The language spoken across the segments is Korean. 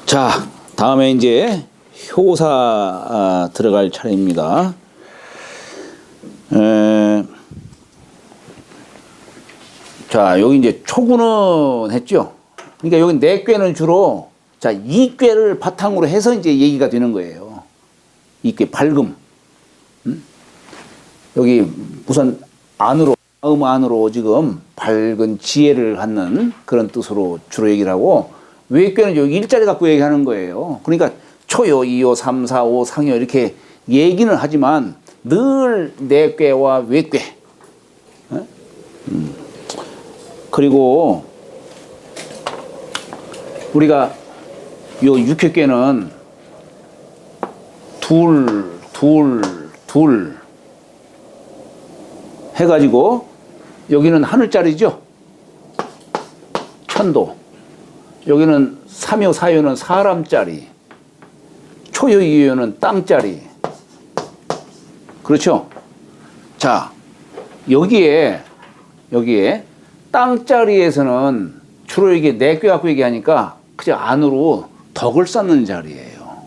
자, 다음에 이제 효사 들어갈 차례입니다. 자, 여기 이제 초구는 했죠. 그러니까 여기 네 꾀는 주로 자, 이 꾀를 바탕으로 해서 이제 얘기가 되는 거예요. 이 꾀 밝음. 여기 우선 안으로 마음 안으로 지금 밝은 지혜를 갖는 그런 뜻으로 주로 얘기를 하고 외꾀는 여기 일자리 갖고 얘기하는 거예요. 그러니까 초요, 이요, 삼, 사, 오, 상요 이렇게 얘기는 하지만 늘 내꾀와 외꾀. 그리고 우리가 요 육회꾀는 둘 해가지고 여기는 하늘자리죠. 천도. 여기는 삼요, 사요는 사람자리. 초요, 이요는 땅자리. 그렇죠? 자, 여기에 땅자리에서는 주로 이게 내꾀 갖고 얘기하니까 그저 안으로 덕을 쌓는 자리예요.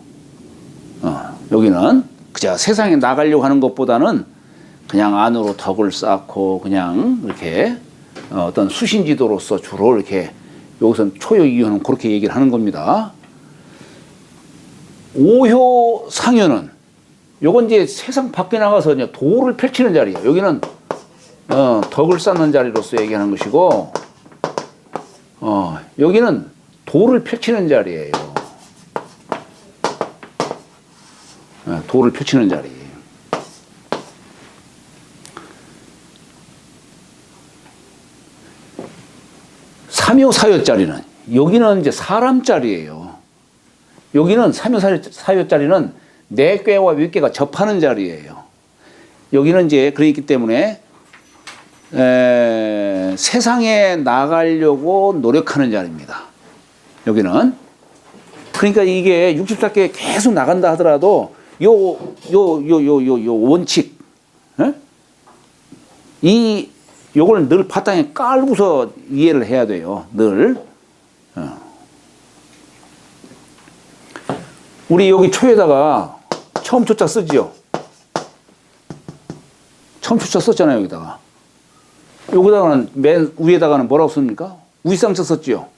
여기는 그저 세상에 나가려고 하는 것보다는 그냥 안으로 덕을 쌓고 그냥 이렇게 어떤 수신지도로서 주로 이렇게 여기서는 초요, 이요는 그렇게 얘기를 하는 겁니다. 오효, 상효는 요건 이제 세상 밖에 나가서 이제 도를 펼치는 자리예요. 여기는 덕을 쌓는 자리로서 얘기하는 것이고, 여기는 도를 펼치는 자리예요. 도를 펼치는 자리. 삼요, 사요 자리는 여기는 이제 사람 자리예요. 여기는 삼요, 사요 자리는 내꾀와 윗꾀가 접하는 자리예요. 여기는 이제 그렇기 때문에 세상에 나가려고 노력하는 자리입니다. 여기는. 그러니까 이게 64개 계속 나간다 하더라도 요 원칙, 요걸 늘 바탕에 깔고서 이해를 해야 돼요. 늘. 우리 여기 초에다가 처음 초자 쓰지요. 처음 초자 썼잖아요, 여기다가. 여기다가는 맨 위에다가는 뭐라고 씁니까? 위상자 썼지요.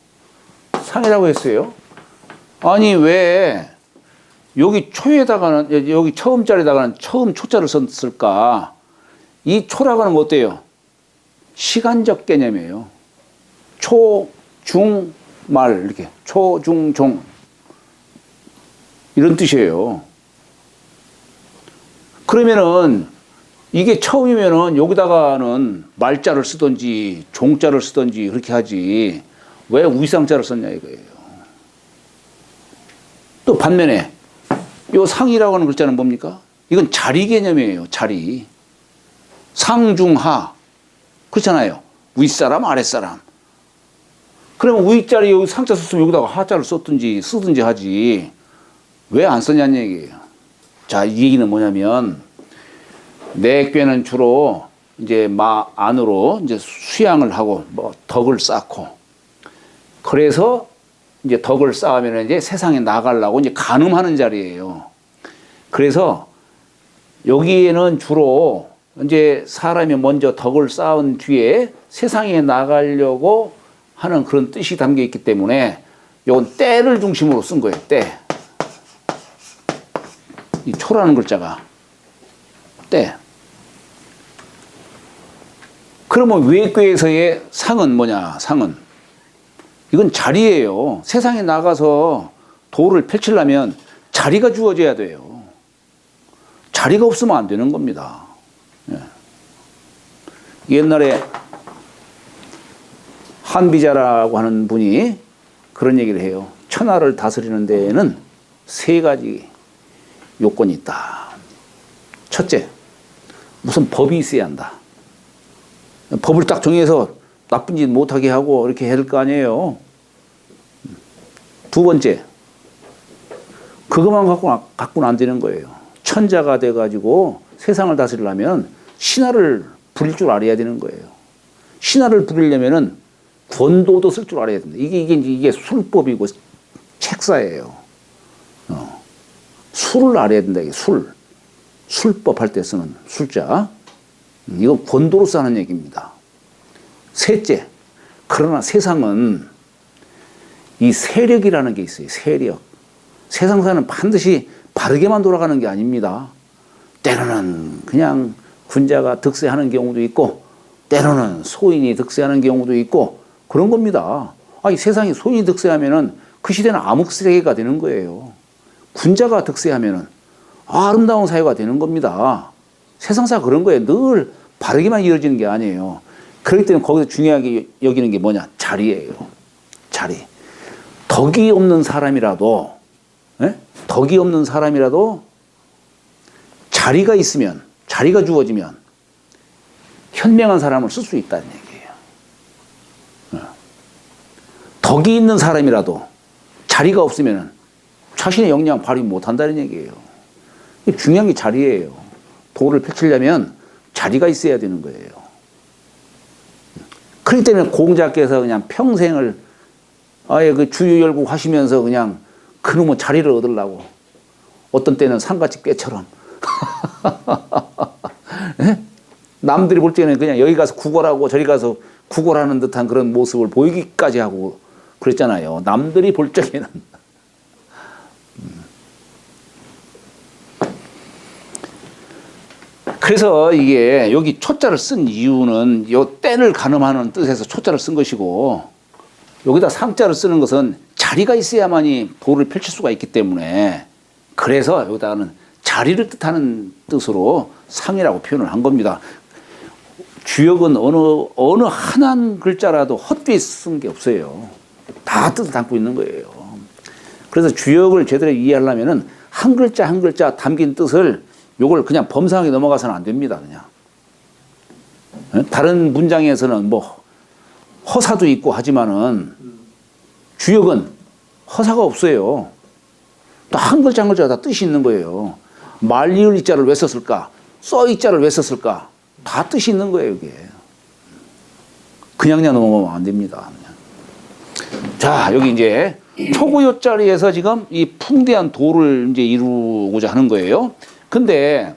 상이라고 했어요. 아니 왜 여기 초에다가는 여기 처음 자리에다가는 처음 초자를 썼을까? 이 초라고 하는 거 어때요? 시간적 개념이에요. 초, 중, 말 이렇게 초, 중, 종 이런 뜻이에요. 그러면은 이게 처음이면은 여기다가는 말자를 쓰든지 종자를 쓰든지 그렇게 하지 왜 위상자를 썼냐 이거예요. 또 반면에 요 상이라고 하는 글자는 뭡니까? 이건 자리 개념이에요. 자리. 상중하 그렇잖아요. 윗사람 아랫사람. 그러면 윗자리 여기 상자 썼으면 여기다가 하자를 썼든지 쓰든지 하지 왜 안 썼냐는 얘기예요. 자, 이 얘기는 뭐냐면 내꾀는 주로 이제 안으로 이제 수양을 하고 뭐 덕을 쌓고 그래서 이제 덕을 쌓으면 이제 세상에 나가려고 이제 간음하는 자리예요. 그래서 여기에는 주로 이제 사람이 먼저 덕을 쌓은 뒤에 세상에 나가려고 하는 그런 뜻이 담겨 있기 때문에 이건 때를 중심으로 쓴 거예요. 때. 이 초라는 글자가 때. 그러면 외꾀에서의 상은 뭐냐? 상은 이건 자리예요. 세상에 나가서 도를 펼치려면 자리가 주어져야 돼요. 자리가 없으면 안 되는 겁니다. 예. 옛날에 한비자라고 하는 분이 그런 얘기를 해요. 천하를 다스리는 데에는 세 가지 요건이 있다. 첫째, 무슨 법이 있어야 한다. 법을 딱 정해서 나쁜 짓 못하게 하고 이렇게 해야 될 거 아니에요. 두 번째, 그것만 갖고는 안 되는 거예요. 천자가 돼가지고 세상을 다스리려면 신하를 부릴 줄 알아야 되는 거예요. 신하를 부리려면은 권도도 쓸 줄 알아야 됩니다. 이게 술법이고 책사예요. 술을 알아야 된다. 이게 술법 할 때 쓰는 술자. 이거 권도로서 하는 얘기입니다. 셋째, 그러나 세상은 이 세력이라는 게 있어요. 세력. 세상사는 반드시 바르게만 돌아가는 게 아닙니다. 때로는 그냥 군자가 득세하는 경우도 있고, 때로는 소인이 득세하는 경우도 있고, 그런 겁니다. 이 세상이 소인이 득세하면은 그 시대는 암흑세계가 되는 거예요. 군자가 득세하면은 아름다운 사회가 되는 겁니다. 세상사 그런 거예요. 늘 바르게만 이루어지는 게 아니에요. 그렇기 때문에 거기서 중요하게 여기는 게 뭐냐? 자리예요. 자리. 덕이 없는 사람이라도, 덕이 없는 사람이라도 자리가 있으면, 자리가 주어지면 현명한 사람을 쓸 수 있다는 얘기예요. 덕이 있는 사람이라도 자리가 없으면 자신의 역량 발휘 못한다는 얘기예요. 중요한 게 자리예요. 도를 펼치려면 자리가 있어야 되는 거예요. 그렇기 때문에 공자께서 그냥 평생을 아예 그 주유열국 하시면서 그냥 그놈의 자리를 얻으려고, 어떤 때는 상가집 꾀처럼 남들이 볼 때는 그냥 여기 가서 구걸하고 저리 가서 구걸하는 듯한 그런 모습을 보이기까지 하고 그랬잖아요. 남들이 볼 적에는. 그래서 이게 여기 초자를 쓴 이유는 요 때를 가늠하는 뜻에서 초자를 쓴 것이고, 여기다 상자를 쓰는 것은 자리가 있어야만이 도를 펼칠 수가 있기 때문에, 그래서 여기다가는 자리를 뜻하는 뜻으로 상이라고 표현을 한 겁니다. 주역은 어느 한 글자라도 헛되이 쓴 게 없어요. 다 뜻을 담고 있는 거예요. 그래서 주역을 제대로 이해하려면은 한 글자 한 글자 담긴 뜻을 요걸 그냥 범상하게 넘어가서는 안 됩니다. 그냥 다른 문장에서는 뭐 허사도 있고 하지만은 주역은 허사가 없어요. 또 한 글자 한 글자 다 뜻이 있는 거예요. 말리을 이자를 왜 썼을까? 써 이자를 왜 썼을까? 다 뜻이 있는 거예요, 이게. 그냥 넘어가면 안 됩니다. 자, 여기 이제 초고요 자리에서 지금 이 풍대한 도를 이제 이루고자 하는 거예요. 그런데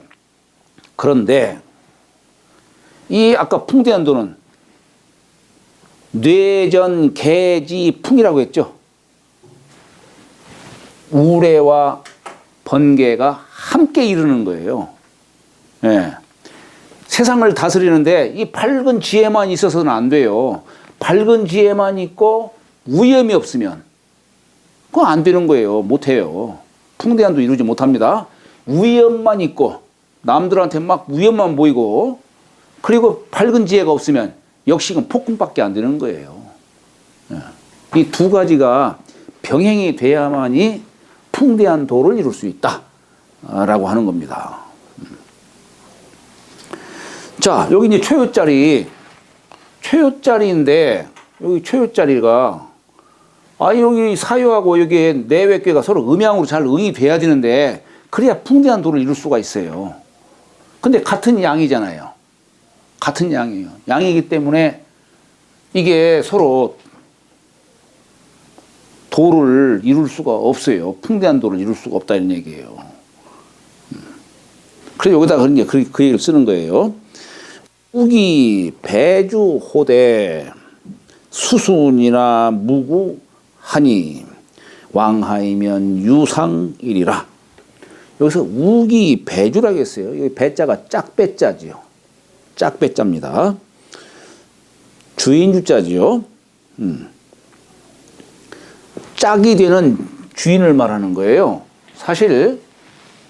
이 아까 풍대한 도는 뇌전 개지 풍이라고 했죠. 우레와 번개가 함께 이루는 거예요. 예. 세상을 다스리는데 이 밝은 지혜만 있어서는 안 돼요. 밝은 지혜만 있고 위험이 없으면 그건 안 되는 거예요. 못해요. 풍대한도 이루지 못합니다. 위험만 있고 남들한테 막 위험만 보이고, 그리고 밝은 지혜가 없으면 역시 그건 폭군밖에 안 되는 거예요. 이 두 가지가 병행이 돼야만이 풍대한 도를 이룰 수 있다라고 하는 겁니다. 자, 여기 이제 최요자리인데 여기 최요자리가 여기 사요하고 여기 내외괴가 서로 음양으로 잘 응이 돼야 되는데, 그래야 풍대한 도를 이룰 수가 있어요. 근데 같은 양이잖아요. 같은 양이에요. 양이기 때문에 이게 서로 도를 이룰 수가 없어요. 풍대한 도를 이룰 수가 없다 이런 얘기예요. 그래서 여기다 그 얘기를 쓰는 거예요. 우기 배주 호대 수순이나 무구하니 왕하이면 유상이리라. 여기서 우기 배주라고 했어요. 여기 배자가 짝배자지요. 짝배자입니다. 주인주자지요. 짝이 되는 주인을 말하는 거예요. 사실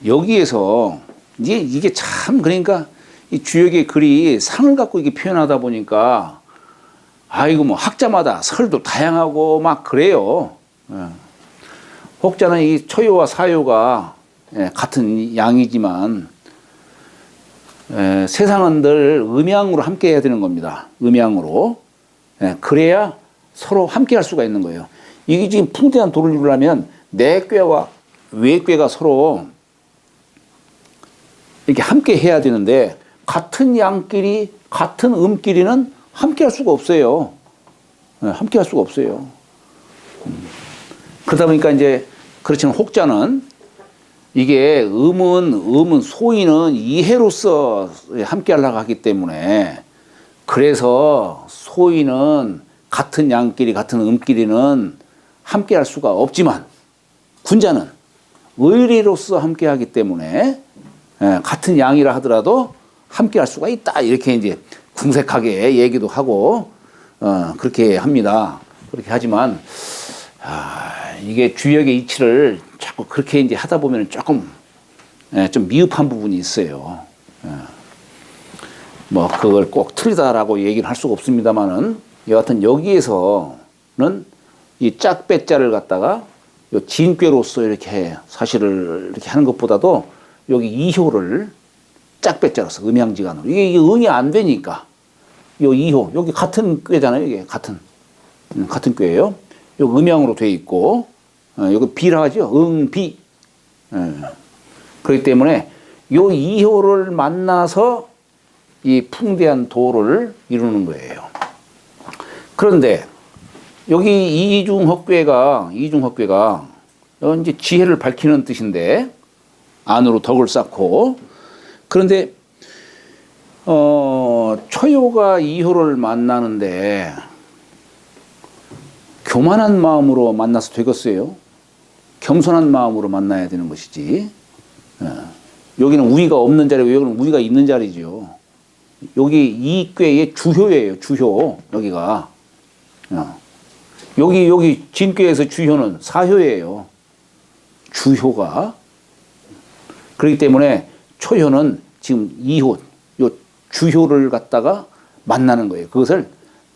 여기에서 이게 참, 그러니까 이 주역의 글이 상을 갖고 이게 표현하다 보니까 뭐 학자마다 설도 다양하고 막 그래요. 혹자는 이 초요와 사요가 같은 양이지만 세상은 늘 음양으로 함께 해야 되는 겁니다. 음양으로. 그래야 서로 함께 할 수가 있는 거예요. 이게 지금 풍대한 도를 이루려면 내괴와 외괴가 서로 이렇게 함께 해야 되는데, 같은 양끼리, 같은 음끼리는 함께 할 수가 없어요. 함께 할 수가 없어요. 그러다 보니까 이제 그렇지만 혹자는 이게 음은 소인은 이해로서 함께 하려고 하기 때문에 그래서 소인은 같은 양끼리 같은 음끼리는 함께 할 수가 없지만 군자는 의리로서 함께 하기 때문에 같은 양이라 하더라도 함께 할 수가 있다. 이렇게 이제 궁색하게 얘기도 하고 그렇게 합니다. 그렇게 하지만 이게 주역의 이치를 자꾸 그렇게 이제 하다 보면 조금 좀 미흡한 부분이 있어요. 뭐 그걸 꼭 틀리다라고 얘기를 할 수가 없습니다만은 여하튼 여기에서는 이 짝배자를 갖다가 요 진꾀로서 이렇게 사실을 이렇게 하는 것보다도 여기 이효를 짝배자로서 음양지간으로 이게 응이 안 되니까 요 이효 여기 같은 꾀잖아요. 이게 같은 꾀예요. 요 음양으로 돼 있고 여기 비라 하죠. 응비. 그렇기 때문에 요 이효를 만나서 이 풍대한 도를 이루는 거예요. 그런데 여기 이중헛괴가 이제 지혜를 밝히는 뜻인데 안으로 덕을 쌓고 그런데 처요가 이효를 만나는데 교만한 마음으로 만나서 되겠어요? 겸손한 마음으로 만나야 되는 것이지. 여기는 우위가 없는 자리고 여기는 우위가 있는 자리죠. 여기 이 꾀의 주효예요. 주효 여기가. 여기 진꾀에서 주효는 사효예요. 주효가. 그렇기 때문에 초효는 지금 이효, 요 주효를 갖다가 만나는 거예요. 그것을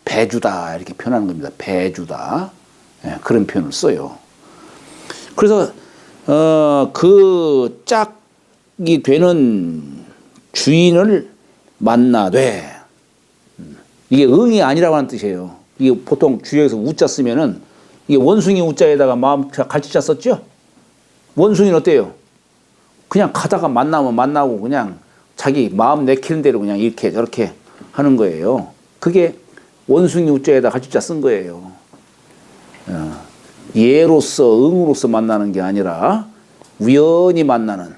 배주다 이렇게 표현하는 겁니다. 배주다. 그런 표현을 써요. 그래서 그 짝이 되는 주인을 만나되 이게 응이 아니라고 하는 뜻이에요. 이게 보통 주역에서 우자 쓰면은 이게 원숭이 우자에다가 마음 갈치자 썼죠? 원숭이는 어때요? 그냥 가다가 만나면 만나고 그냥 자기 마음 내키는 대로 그냥 이렇게 저렇게 하는 거예요. 그게 원숭이 우자에다 갈치자 쓴 거예요. 예로서 응으로서 만나는 게 아니라 우연히 만나는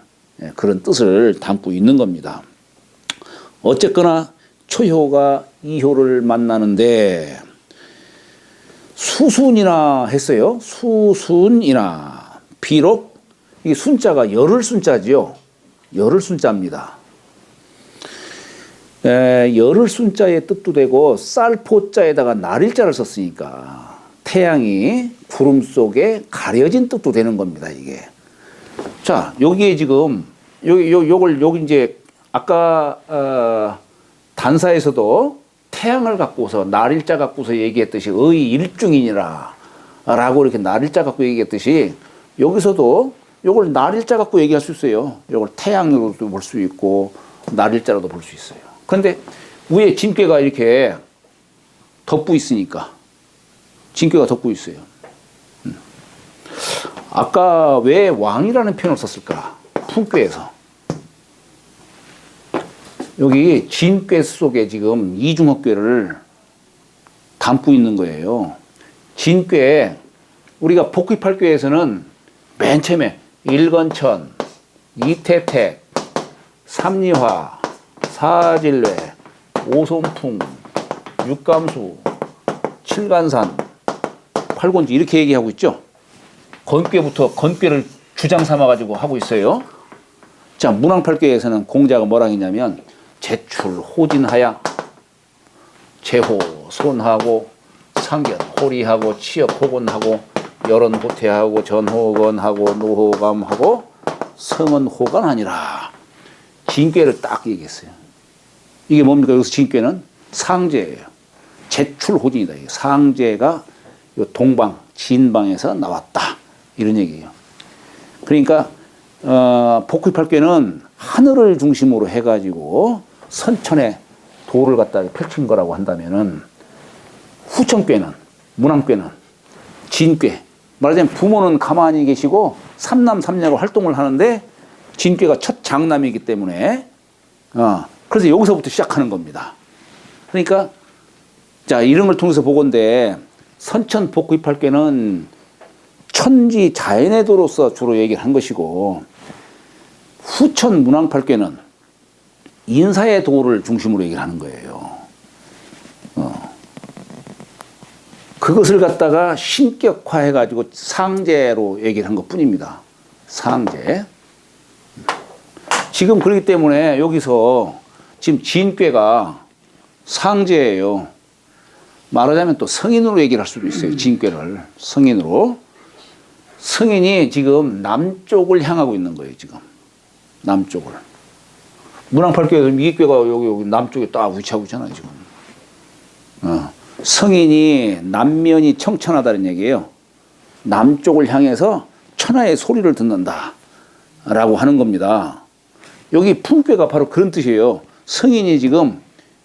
그런 뜻을 담고 있는 겁니다. 어쨌거나 초효가 이효를 만나는데 수순이나 했어요. 수순이나 비록 이 순자가 열을 순자지요. 열을 순자입니다. 열을 순자의 뜻도 되고 쌀포자에다가 날일자를 썼으니까 태양이 구름 속에 가려진 뜻도 되는 겁니다. 이게. 자, 여기에 지금 여기 이제 아까 단사에서도 태양을 갖고서 날일자 갖고서 얘기했듯이 의 일중이니라 라고 이렇게 날일자 갖고 얘기했듯이 여기서도 요걸 날일자 갖고 얘기할 수 있어요. 요걸 태양으로도 볼 수 있고 날일자로도 볼 수 있어요. 그런데 위에 진꾀가 이렇게 덮고 있으니까 진꾀가 덮고 있어요. 아까 왜 왕이라는 표현을 썼을까? 풍꾀에서. 여기 진꾀 속에 지금 이중헛괴를 담고 있는 거예요. 진꾀, 우리가 복귀팔꾀에서는 맨 처음에 일건천, 이태택, 삼리화, 사질례, 오손풍, 육감수, 칠간산, 팔곤지 이렇게 얘기하고 있죠. 건꾀부터 건꾀를 주장 삼아가지고 하고 있어요. 자, 문왕팔꾀에서는 공자가 뭐라 했냐면 제출 호진하야, 제호 손하고, 상견 호리하고, 치역 호곤하고, 열언 호태하고, 전호건하고, 노호감하고, 성은 호간하니라. 진꾀를 딱 얘기했어요. 이게 뭡니까? 여기서 진꾀는 상제예요. 제출 호진이다. 상제가 요 동방, 진방에서 나왔다. 이런 얘기예요. 그러니까 복귀팔꾀는 하늘을 중심으로 해가지고 선천에 도를 갖다 펼친 거라고 한다면은 후천꾀는, 문왕꾀는, 진꾀. 말하자면 부모는 가만히 계시고 삼남 삼녀가 활동을 하는데 진꾀가 첫 장남이기 때문에 그래서 여기서부터 시작하는 겁니다. 그러니까 자, 이런 걸 통해서 보건대 선천복귀팔괘는 천지 자연의 도로서 주로 얘기를 한 것이고, 후천문왕팔괘는 인사의 도를 중심으로 얘기를 하는 거예요. 그것을 갖다가 신격화해가지고 상제로 얘기를 한 것 뿐입니다. 상제. 지금 그렇기 때문에 여기서 지금 진꾀가 상제예요. 말하자면 또 성인으로 얘기를 할 수도 있어요. 진꾀를 성인으로. 성인이 지금 남쪽을 향하고 있는 거예요. 지금 남쪽을. 문왕팔괘에서 이꾀가 여기 남쪽에 딱 위치하고 있잖아요. 지금. 성인이 남면이 청천하다는 얘기예요. 남쪽을 향해서 천하의 소리를 듣는다 라고 하는 겁니다. 여기 품꾀가 바로 그런 뜻이에요. 성인이 지금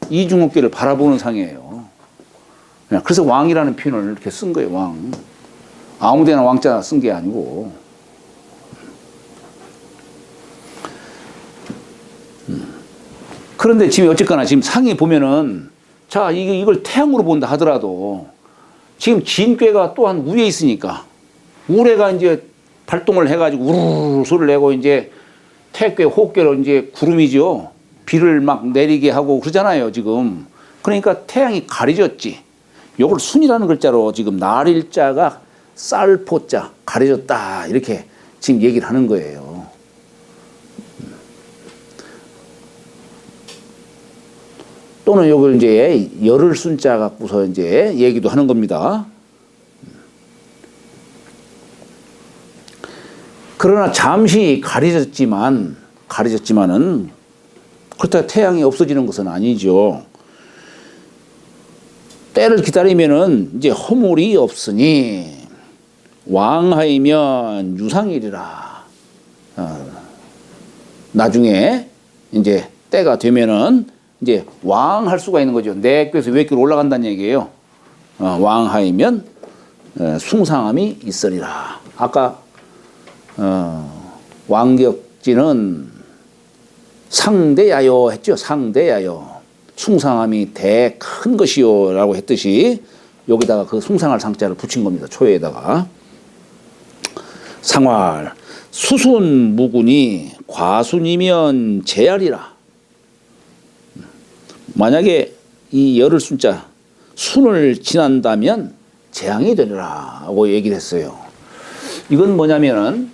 이중업계를 바라보는 상이에요. 그래서 왕이라는 표현을 이렇게 쓴 거예요. 왕. 아무데나 왕자 쓴 게 아니고. 그런데 지금 어쨌거나 지금 상에 보면은, 자, 이걸 태양으로 본다 하더라도 지금 진꾀가 또한 우에 있으니까, 우레가 이제 발동을 해가지고 우르르 소리를 내고 이제 태괴, 호괴로 이제 구름이죠. 비를 막 내리게 하고 그러잖아요, 지금. 그러니까 태양이 가려졌지. 요걸 순이라는 글자로 지금 날일자가 쌀포자, 가려졌다. 이렇게 지금 얘기를 하는 거예요. 또는 요걸 이제 열을 순자 갖고서 이제 얘기도 하는 겁니다. 그러나 잠시 가려졌지만은 그렇다고 태양이 없어지는 것은 아니죠. 때를 기다리면은 이제 허물이 없으니 왕하이면 유상일이라. 나중에 이제 때가 되면은 이제 왕할 수가 있는 거죠. 내께서 외께로 올라간다는 얘기예요. 왕하이면 숭상함이 있으리라. 아까 왕격지는 상대야요 했죠. 상대야요. 숭상함이 대 큰 것이요 라고 했듯이 여기다가 그 숭상할 상자를 붙인 겁니다. 초에다가. 상활 수순 무군이 과순이면 제알이라. 만약에 이 열을 순자 순을 지난다면 재앙이 되리라고 얘기를 했어요. 이건 뭐냐면은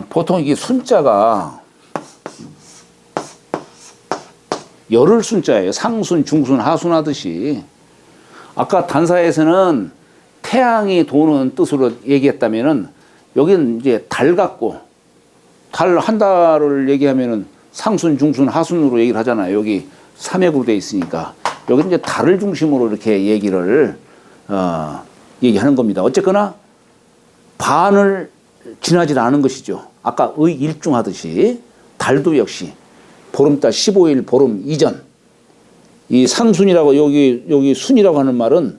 보통 이게 순자가 열을 순자예요. 상순, 중순, 하순 하듯이. 아까 단사에서는 태양이 도는 뜻으로 얘기했다면은 여기는 이제 달 같고, 달 한 달을 얘기하면은 상순, 중순, 하순으로 얘기를 하잖아요. 여기 삼액으로 돼 있으니까. 여기 이제 달을 중심으로 이렇게 얘기를 얘기하는 겁니다. 어쨌거나 반을 지나지 않은 것이죠. 아까 의일중하듯이 달도 역시 보름달 15일 보름 이전. 이 상순이라고 여기 순이라고 하는 말은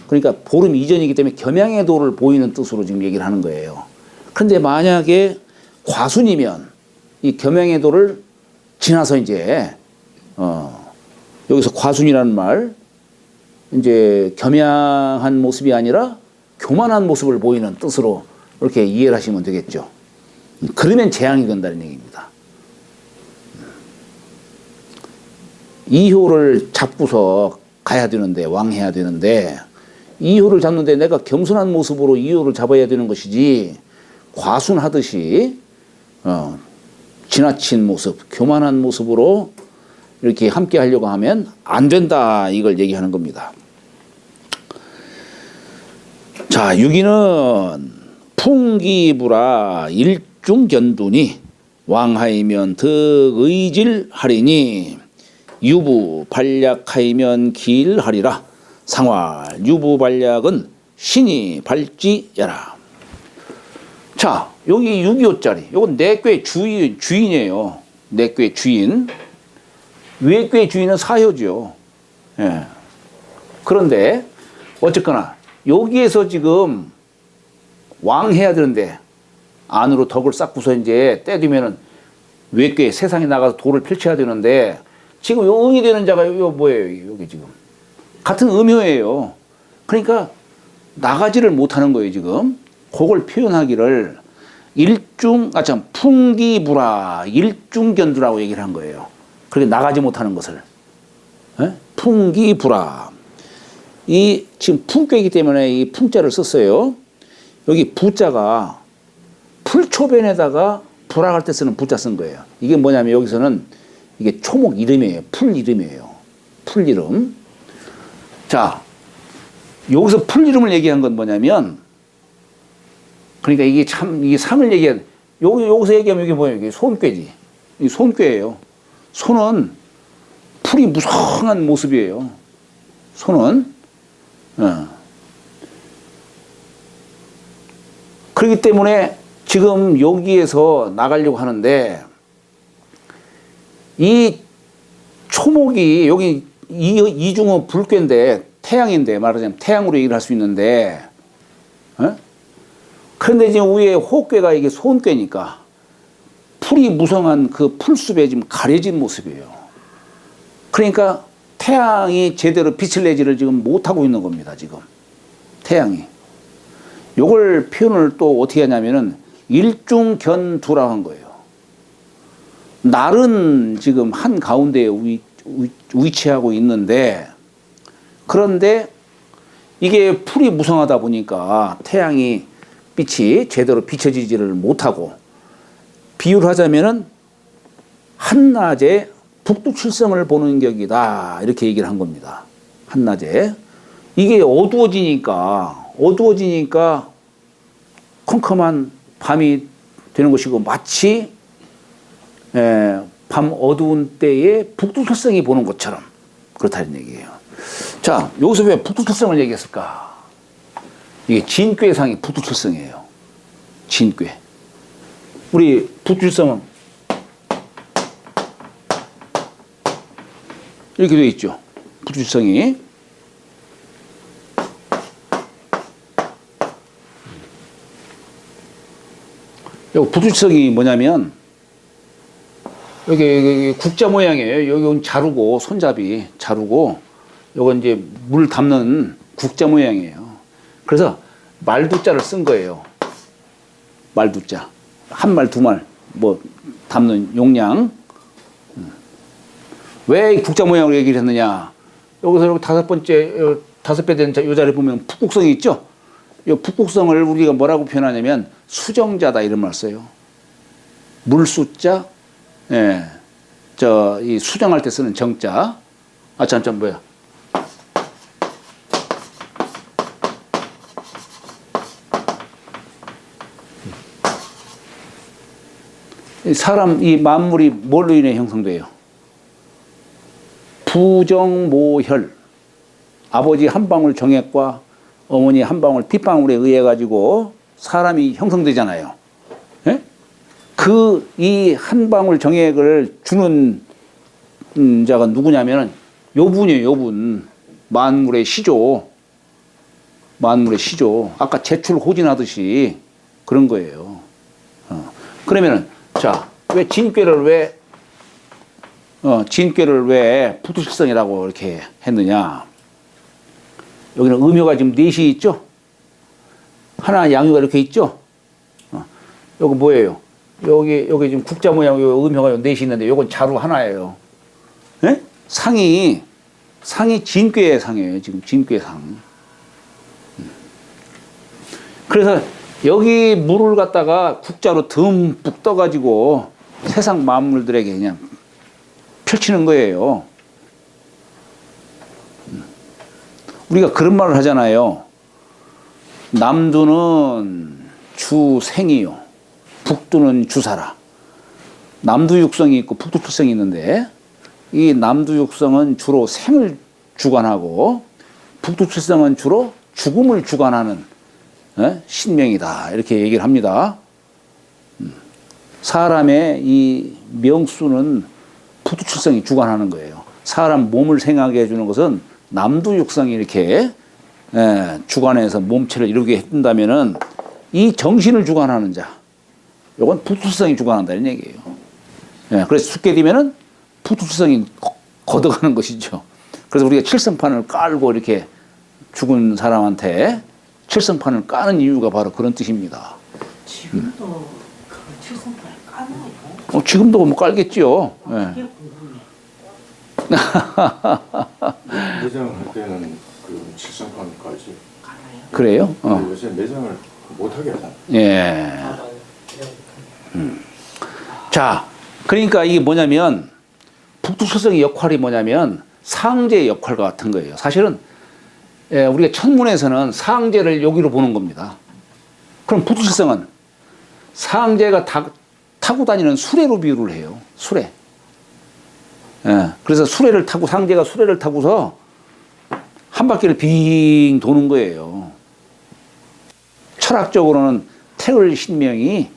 그러니까 보름 이전이기 때문에 겸양의 도를 보이는 뜻으로 지금 얘기를 하는 거예요. 그런데 만약에 과순이면 이 겸양의 도를 지나서 이제 여기서 과순이라는 말 이제 겸양한 모습이 아니라 교만한 모습을 보이는 뜻으로 이렇게 이해를 하시면 되겠죠. 그러면 재앙이 된다는 얘기입니다. 이효를 잡고서 가야 되는데, 왕해야 되는데, 이효를 잡는데 내가 겸손한 모습으로 이효를 잡아야 되는 것이지, 과순하듯이 지나친 모습, 교만한 모습으로 이렇게 함께 하려고 하면 안 된다. 이걸 얘기하는 겁니다. 자, 6위는 풍기부라 일중견두니 왕하이면 득의질하리니 유부 발약하이면 길하리라. 상활 유부 발약은 신이 발지야라. 자, 여기 6.25짜리. 요건 내괴 주인이에요. 내괴 주인. 외괴 주인은 사효죠. 예. 그런데 어쨌거나 여기에서 지금 왕해야 되는데 안으로 덕을 쌓고서 이제 때 되면은 외괴 세상에 나가서 도를 펼쳐야 되는데 지금 요 응이 되는 자가 요 뭐예요? 여기 지금 같은 음효예요. 그러니까 나가지를 못하는 거예요, 지금. 그걸 표현하기를 풍기부라, 일중견두라고 얘기를 한 거예요. 그렇게 나가지 못하는 것을. 에? 풍기부라. 이 지금 풍꾀이기 때문에 이 풍자를 썼어요. 여기 부자가 풀초변에다가 불화할 때 쓰는 부자 쓴 거예요. 이게 뭐냐면 여기서는 이게 초목 이름이에요. 풀 이름이에요. 풀 이름. 자, 여기서 풀 이름을 얘기한 건 뭐냐면, 그러니까 이게 참, 이 산을 얘기한, 여기서 얘기하면 이게 뭐예요? 이게 손꾀지. 이 손꾀예요. 손은 풀이 무성한 모습이에요. 손은. 그렇기 때문에 지금 여기에서 나가려고 하는데, 이 초목이 여기 이중은 불괴인데 태양인데 말하자면 태양으로 얘기를 할 수 있는데, 그런데 지금 위에 호괴가 이게 손괴니까 풀이 무성한 그 풀숲에 지금 가려진 모습이에요. 그러니까 태양이 제대로 빛을 내지를 지금 못하고 있는 겁니다, 지금. 태양이. 요걸 표현을 또 어떻게 하냐면은 일중견두라고 한 거예요. 날은 지금 한 가운데에 위치하고 있는데, 그런데 이게 풀이 무성하다 보니까 태양이 빛이 제대로 비춰지지를 못하고, 비유를 하자면은 한낮에 북두칠성을 보는 격이다, 이렇게 얘기를 한 겁니다. 한낮에 이게 어두워지니까 컴컴한 밤이 되는 것이고, 마치 밤 어두운 때에 북두칠성이 보는 것처럼 그렇다는 얘기예요. 자, 여기서 왜 북두칠성을 얘기했을까? 이게 진꾀상이 북두칠성이에요. 진꾀. 우리 북두칠성은 이렇게 되어 있죠. 북두칠성이. 여기 북두칠성이 뭐냐면, 여기 국자 모양이에요. 여기 자루고, 손잡이 자루고, 요건 이제 물 담는 국자 모양이에요. 그래서 말두자를 쓴 거예요. 말두자. 한 말, 두 말, 뭐, 담는 용량. 왜 국자 모양으로 얘기를 했느냐. 여기서 여기 다섯 배 되는 요 자리에 보면 북극성이 있죠? 이 북극성을 우리가 뭐라고 표현하냐면 수정자다, 이런 말 써요. 물수자, 예. 이 수정할 때 쓰는 정자. 뭐야. 사람, 이 만물이 뭘로 인해 형성돼요? 부정모혈. 아버지 한 방울 정액과 어머니 한 방울 핏방울에 의해 가지고 사람이 형성되잖아요. 예? 이 한 방울 정액을 주는 자가 누구냐면은 요분이에요, 요분. 만물의 시조. 만물의 시조. 아까 제출 호진하듯이 그런 거예요. 그러면은, 자, 왜 진꾀를 왜 북두칠성이라고 이렇게 했느냐. 여기는 음효가 지금 넷이 있죠? 하나 양효가 이렇게 있죠? 요거 뭐예요? 여기 지금 국자 모양 요 음효가 넷이 있는데 요건 자루 하나예요. 예? 상이 진꾀의 상이에요. 지금 진꾀 상. 그래서 여기 물을 갖다가 국자로 듬뿍 떠가지고 세상 만물들에게 그냥 펼치는 거예요. 우리가 그런 말을 하잖아요. 남두는 주생이요, 북두는 주사라. 남두육성이 있고 북두칠성이 있는데, 이 남두육성은 주로 생을 주관하고 북두칠성은 주로 죽음을 주관하는 신명이다, 이렇게 얘기를 합니다. 사람의 이 명수는 북두칠성이 주관하는 거예요. 사람 몸을 생하게 해주는 것은 남두육성이 이렇게 주관해서 몸체를 이루게 해준다면은, 이 정신을 주관하는 자, 요건 북두칠성이 주관한다는 얘기예요. 그래서 죽게 되면은 북두칠성이 걷어가는 것이죠. 그래서 우리가 칠성판을 깔고 이렇게 죽은 사람한테 칠성판을 까는 이유가 바로 그런 뜻입니다. 지금도 그 칠성판을 까나요? 지금도 뭐 깔겠지요. 예. 그게 궁금해. 매장을 할 때는 그 칠성판까지. 까나요? 그래요? 근데 요새 매장을 못하게 하잖아. 예. 자, 그러니까 이게 뭐냐면 북두칠성의 역할이 뭐냐면 상제의 역할과 같은 거예요. 사실은 우리가 천문에서는 상제를 여기로 보는 겁니다. 그럼 북두칠성은 상제가 타고 다니는 수레로 비유를 해요. 수레. 예, 그래서 수레를 타고 상제가 수레를 타고서 한 바퀴를 빙 도는 거예요. 철학적으로는 태을 신명이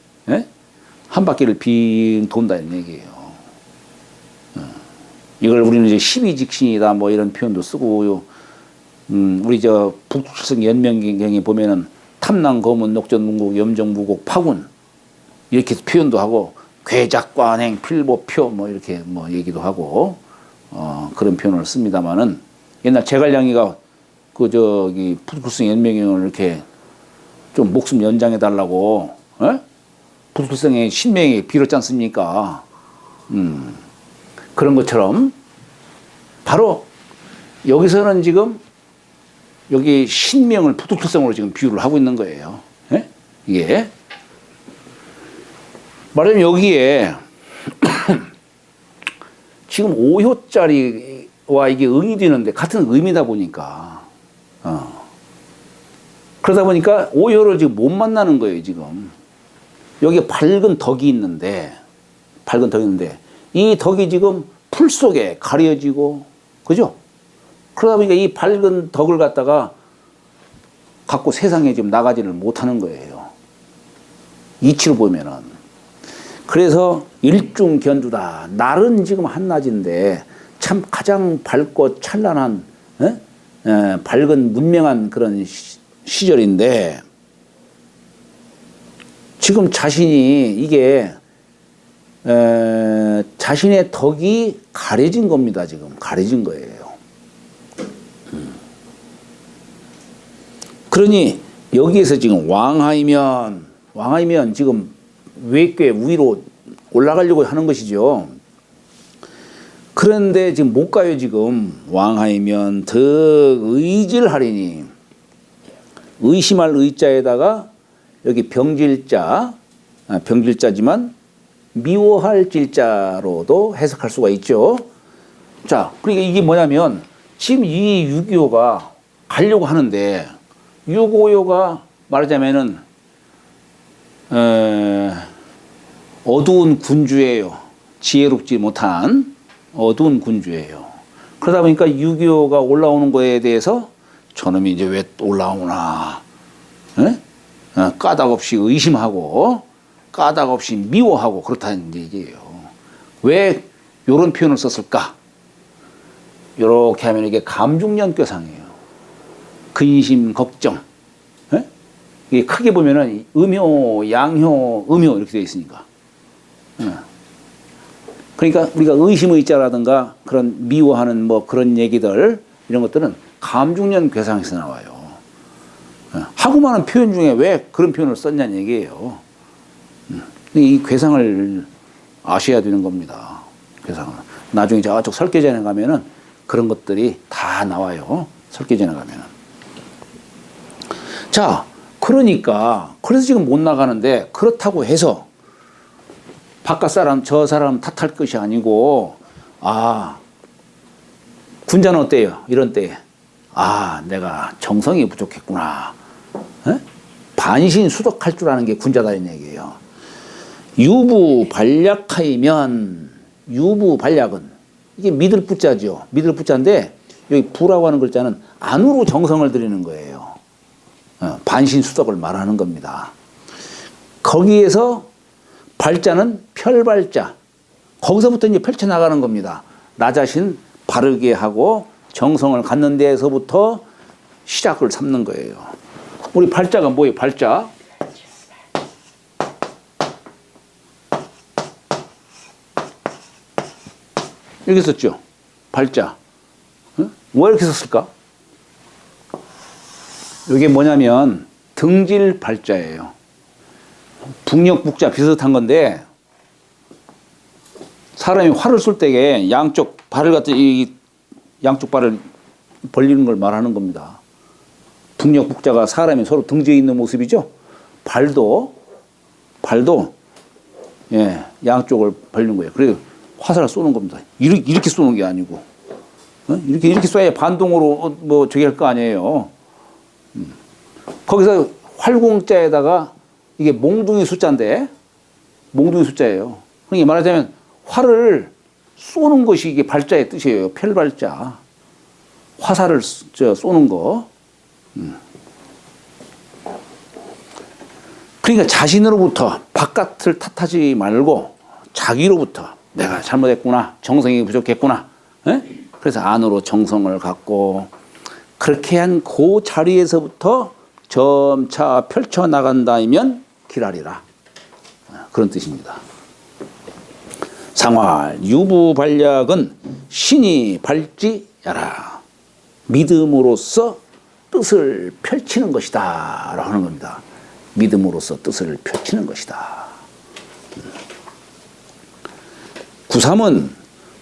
한 바퀴를 빙 돈다는 얘기예요. 이걸 우리는 이제 십이직신이다 뭐 이런 표현도 쓰고요. 우리 저 북두칠성 연명경에 보면은 탐낭, 거문, 녹전, 문곡, 염정, 무곡, 파군 이렇게 표현도 하고 괴작, 관행, 필보, 표 뭐 이렇게 뭐 얘기도 하고 그런 표현을 씁니다만은 옛날 제갈량이가 그 저기 북두칠성 연명경을 이렇게 좀 목숨 연장해 달라고 북두칠성의 신명에 빌었지 않습니까? 그런 것처럼 바로 여기서는 지금 여기 신명을 북두칠성으로 지금 비유를 하고 있는 거예요. 예? 이게 말하자면 여기에 지금 5효짜리와 이게 응이 되는데 같은 의미다 보니까 그러다 보니까 5효를 지금 못 만나는 거예요. 지금 여기에 밝은 덕이 있는데 이 덕이 지금 풀 속에 가려지고 그죠? 그러다 보니까 이 밝은 덕을 갖고 세상에 지금 나가지를 못하는 거예요. 이치로 보면은. 그래서 일중견두다. 날은 지금 한낮인데 참 가장 밝고 찬란한 밝은 문명한 그런 시절인데 지금 자신이 이게 자신의 덕이 가려진 겁니다. 지금 가려진 거예요. 그러니 여기에서 지금 왕하이면 지금 외께 위로 올라가려고 하는 것이죠. 그런데 지금 못 가요. 지금 왕하이면 더 의질하리니 의심할 의자에다가 여기 병질자지만 미워할 질자로도 해석할 수가 있죠. 자, 그러니까 이게 뭐냐면 지금 이 6.25가 가려고 하는데 6.25가 말하자면은 어두운 군주예요. 지혜롭지 못한 어두운 군주예요. 그러다 보니까 6.25가 올라오는 거에 대해서 저놈이 이제 왜 올라오나 까닭없이 의심하고 까닭없이 미워하고 그렇다는 얘기예요. 왜 이런 표현을 썼을까? 이렇게 하면 이게 감중연교상이에요. 근심, 걱정. 이게 크게 보면은 음효, 양효, 음효 이렇게 되어 있으니까. 그러니까 우리가 의심의자라든가 그런 미워하는 뭐 그런 얘기들 이런 것들은 감중연괴상에서 나와요. 하고 많은 표현 중에 왜 그런 표현을 썼냐는 얘기예요. 이 괴상을 아셔야 되는 겁니다. 괴상을. 나중에 저쪽 설계전에 가면은 그런 것들이 다 나와요. 설계전에 가면은. 자, 그러니까 그래서 지금 못 나가는데 그렇다고 해서 바깥 사람 저 사람 탓할 것이 아니고 군자는 어때요? 이런 때에 내가 정성이 부족했구나. 반신수덕할 줄 아는 게 군자다는 얘기예요. 유부반략하이면 유부반략은 이게 믿을 부자죠. 믿을 부자인데 여기 부라고 하는 글자는 안으로 정성을 들이는 거예요. 반신수덕을 말하는 겁니다. 거기에서 발자는 펼발자. 거기서부터 이제 펼쳐나가는 겁니다. 나 자신 바르게 하고 정성을 갖는 데에서부터 시작을 삼는 거예요. 우리 발자가 뭐예요? 발자. 이렇게 썼죠. 발자. 왜 이렇게 썼을까? 이게 뭐냐면 등질 발자예요. 북녘 북자 비슷한 건데 사람이 활을 쏠 때에 양쪽 발을 갖다 이 양쪽 발을 벌리는 걸 말하는 겁니다. 북녘 북자가 사람이 서로 등지에 있는 모습이죠. 발도 예, 양쪽을 벌리는 거예요. 그래서 화살을 쏘는 겁니다. 이렇게 쏘는 게 아니고 이렇게 쏴야 반동으로 뭐 저기 할 거 아니에요. 거기서 활공자에다가 이게 몽둥이 숫자인데 몽둥이 숫자예요. 그러니까 말하자면 활을 쏘는 것이 이게 발자의 뜻이에요. 펼발자. 화살을 쏘는 거. 그러니까 자신으로부터 바깥을 탓하지 말고 자기로부터 내가 잘못했구나. 정성이 부족했구나. 에? 그래서 안으로 정성을 갖고 그렇게 한 그 자리에서부터 점차 펼쳐나간다면 기라리라. 그런 뜻입니다. 상활 유부발약은 신이 발지야라. 믿음으로써 뜻을 펼치는 것이다 라고 하는 겁니다. 믿음으로써 뜻을 펼치는 것이다. 구삼은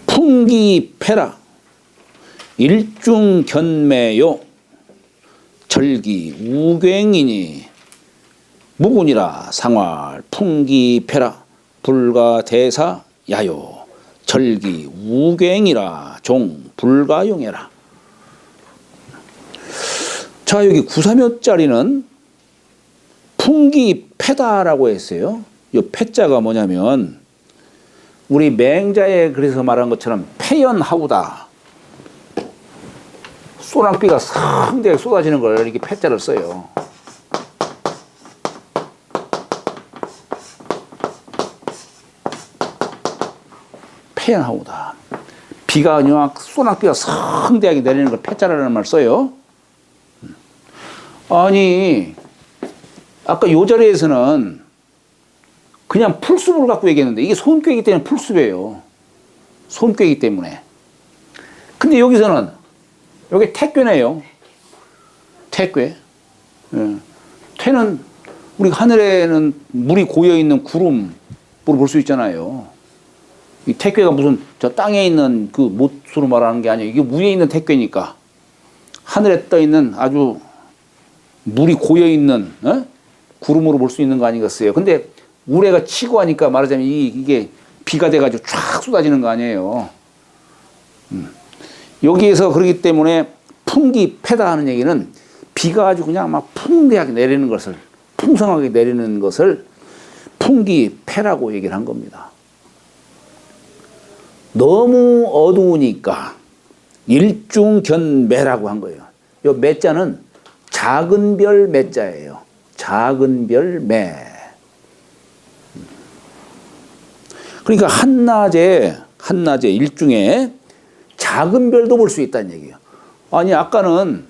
풍기패라. 일중견매요. 절기우갱이니 무군이라. 상활 풍기패라. 불가대사 야요. 절기우갱이라. 종 불가용해라. 자, 여기 구삼여짜리는 풍기패다라고 했어요. 이 패자가 뭐냐면 우리 맹자에 그래서 말한 것처럼 패연하우다. 소낙비가 성대하게 쏟아지는 걸 이렇게 패자를 써요. 패연하우다. 비가 그냥 소낙비가 성대하게 내리는 걸 패자라는 말 써요. 아니 아까 요 자리에서는 그냥 풀숲을 갖고 얘기했는데 이게 소음꾀이기 때문에 풀숲이에요. 소음꾀이기 때문에. 근데 여기서는 여기 태괴네요. 태괴. 예. 태는 우리 하늘에는 물이 고여 있는 구름으로 볼 수 있잖아요. 이 태괴가 무슨 저 땅에 있는 그 못으로 말하는 게 아니에요. 이게 위에 있는 태괴니까 하늘에 떠 있는 아주 물이 고여 있는 구름으로 볼 수 있는 거 아니겠어요. 근데 우레가 치고 하니까 말하자면 이게 비가 돼가지고 쫙 쏟아지는 거 아니에요. 여기에서 그렇기 때문에 풍기패다 하는 얘기는 비가 아주 그냥 막 풍대하게 내리는 것을, 풍성하게 내리는 것을 풍기패라고 얘기를 한 겁니다. 너무 어두우니까 일중견매라고 한 거예요. 이 매자는 작은 별 매자예요. 작은 별 매. 그러니까 한낮에 일중에 작은 별도 볼 수 있다는 얘기예요. 아니 아까는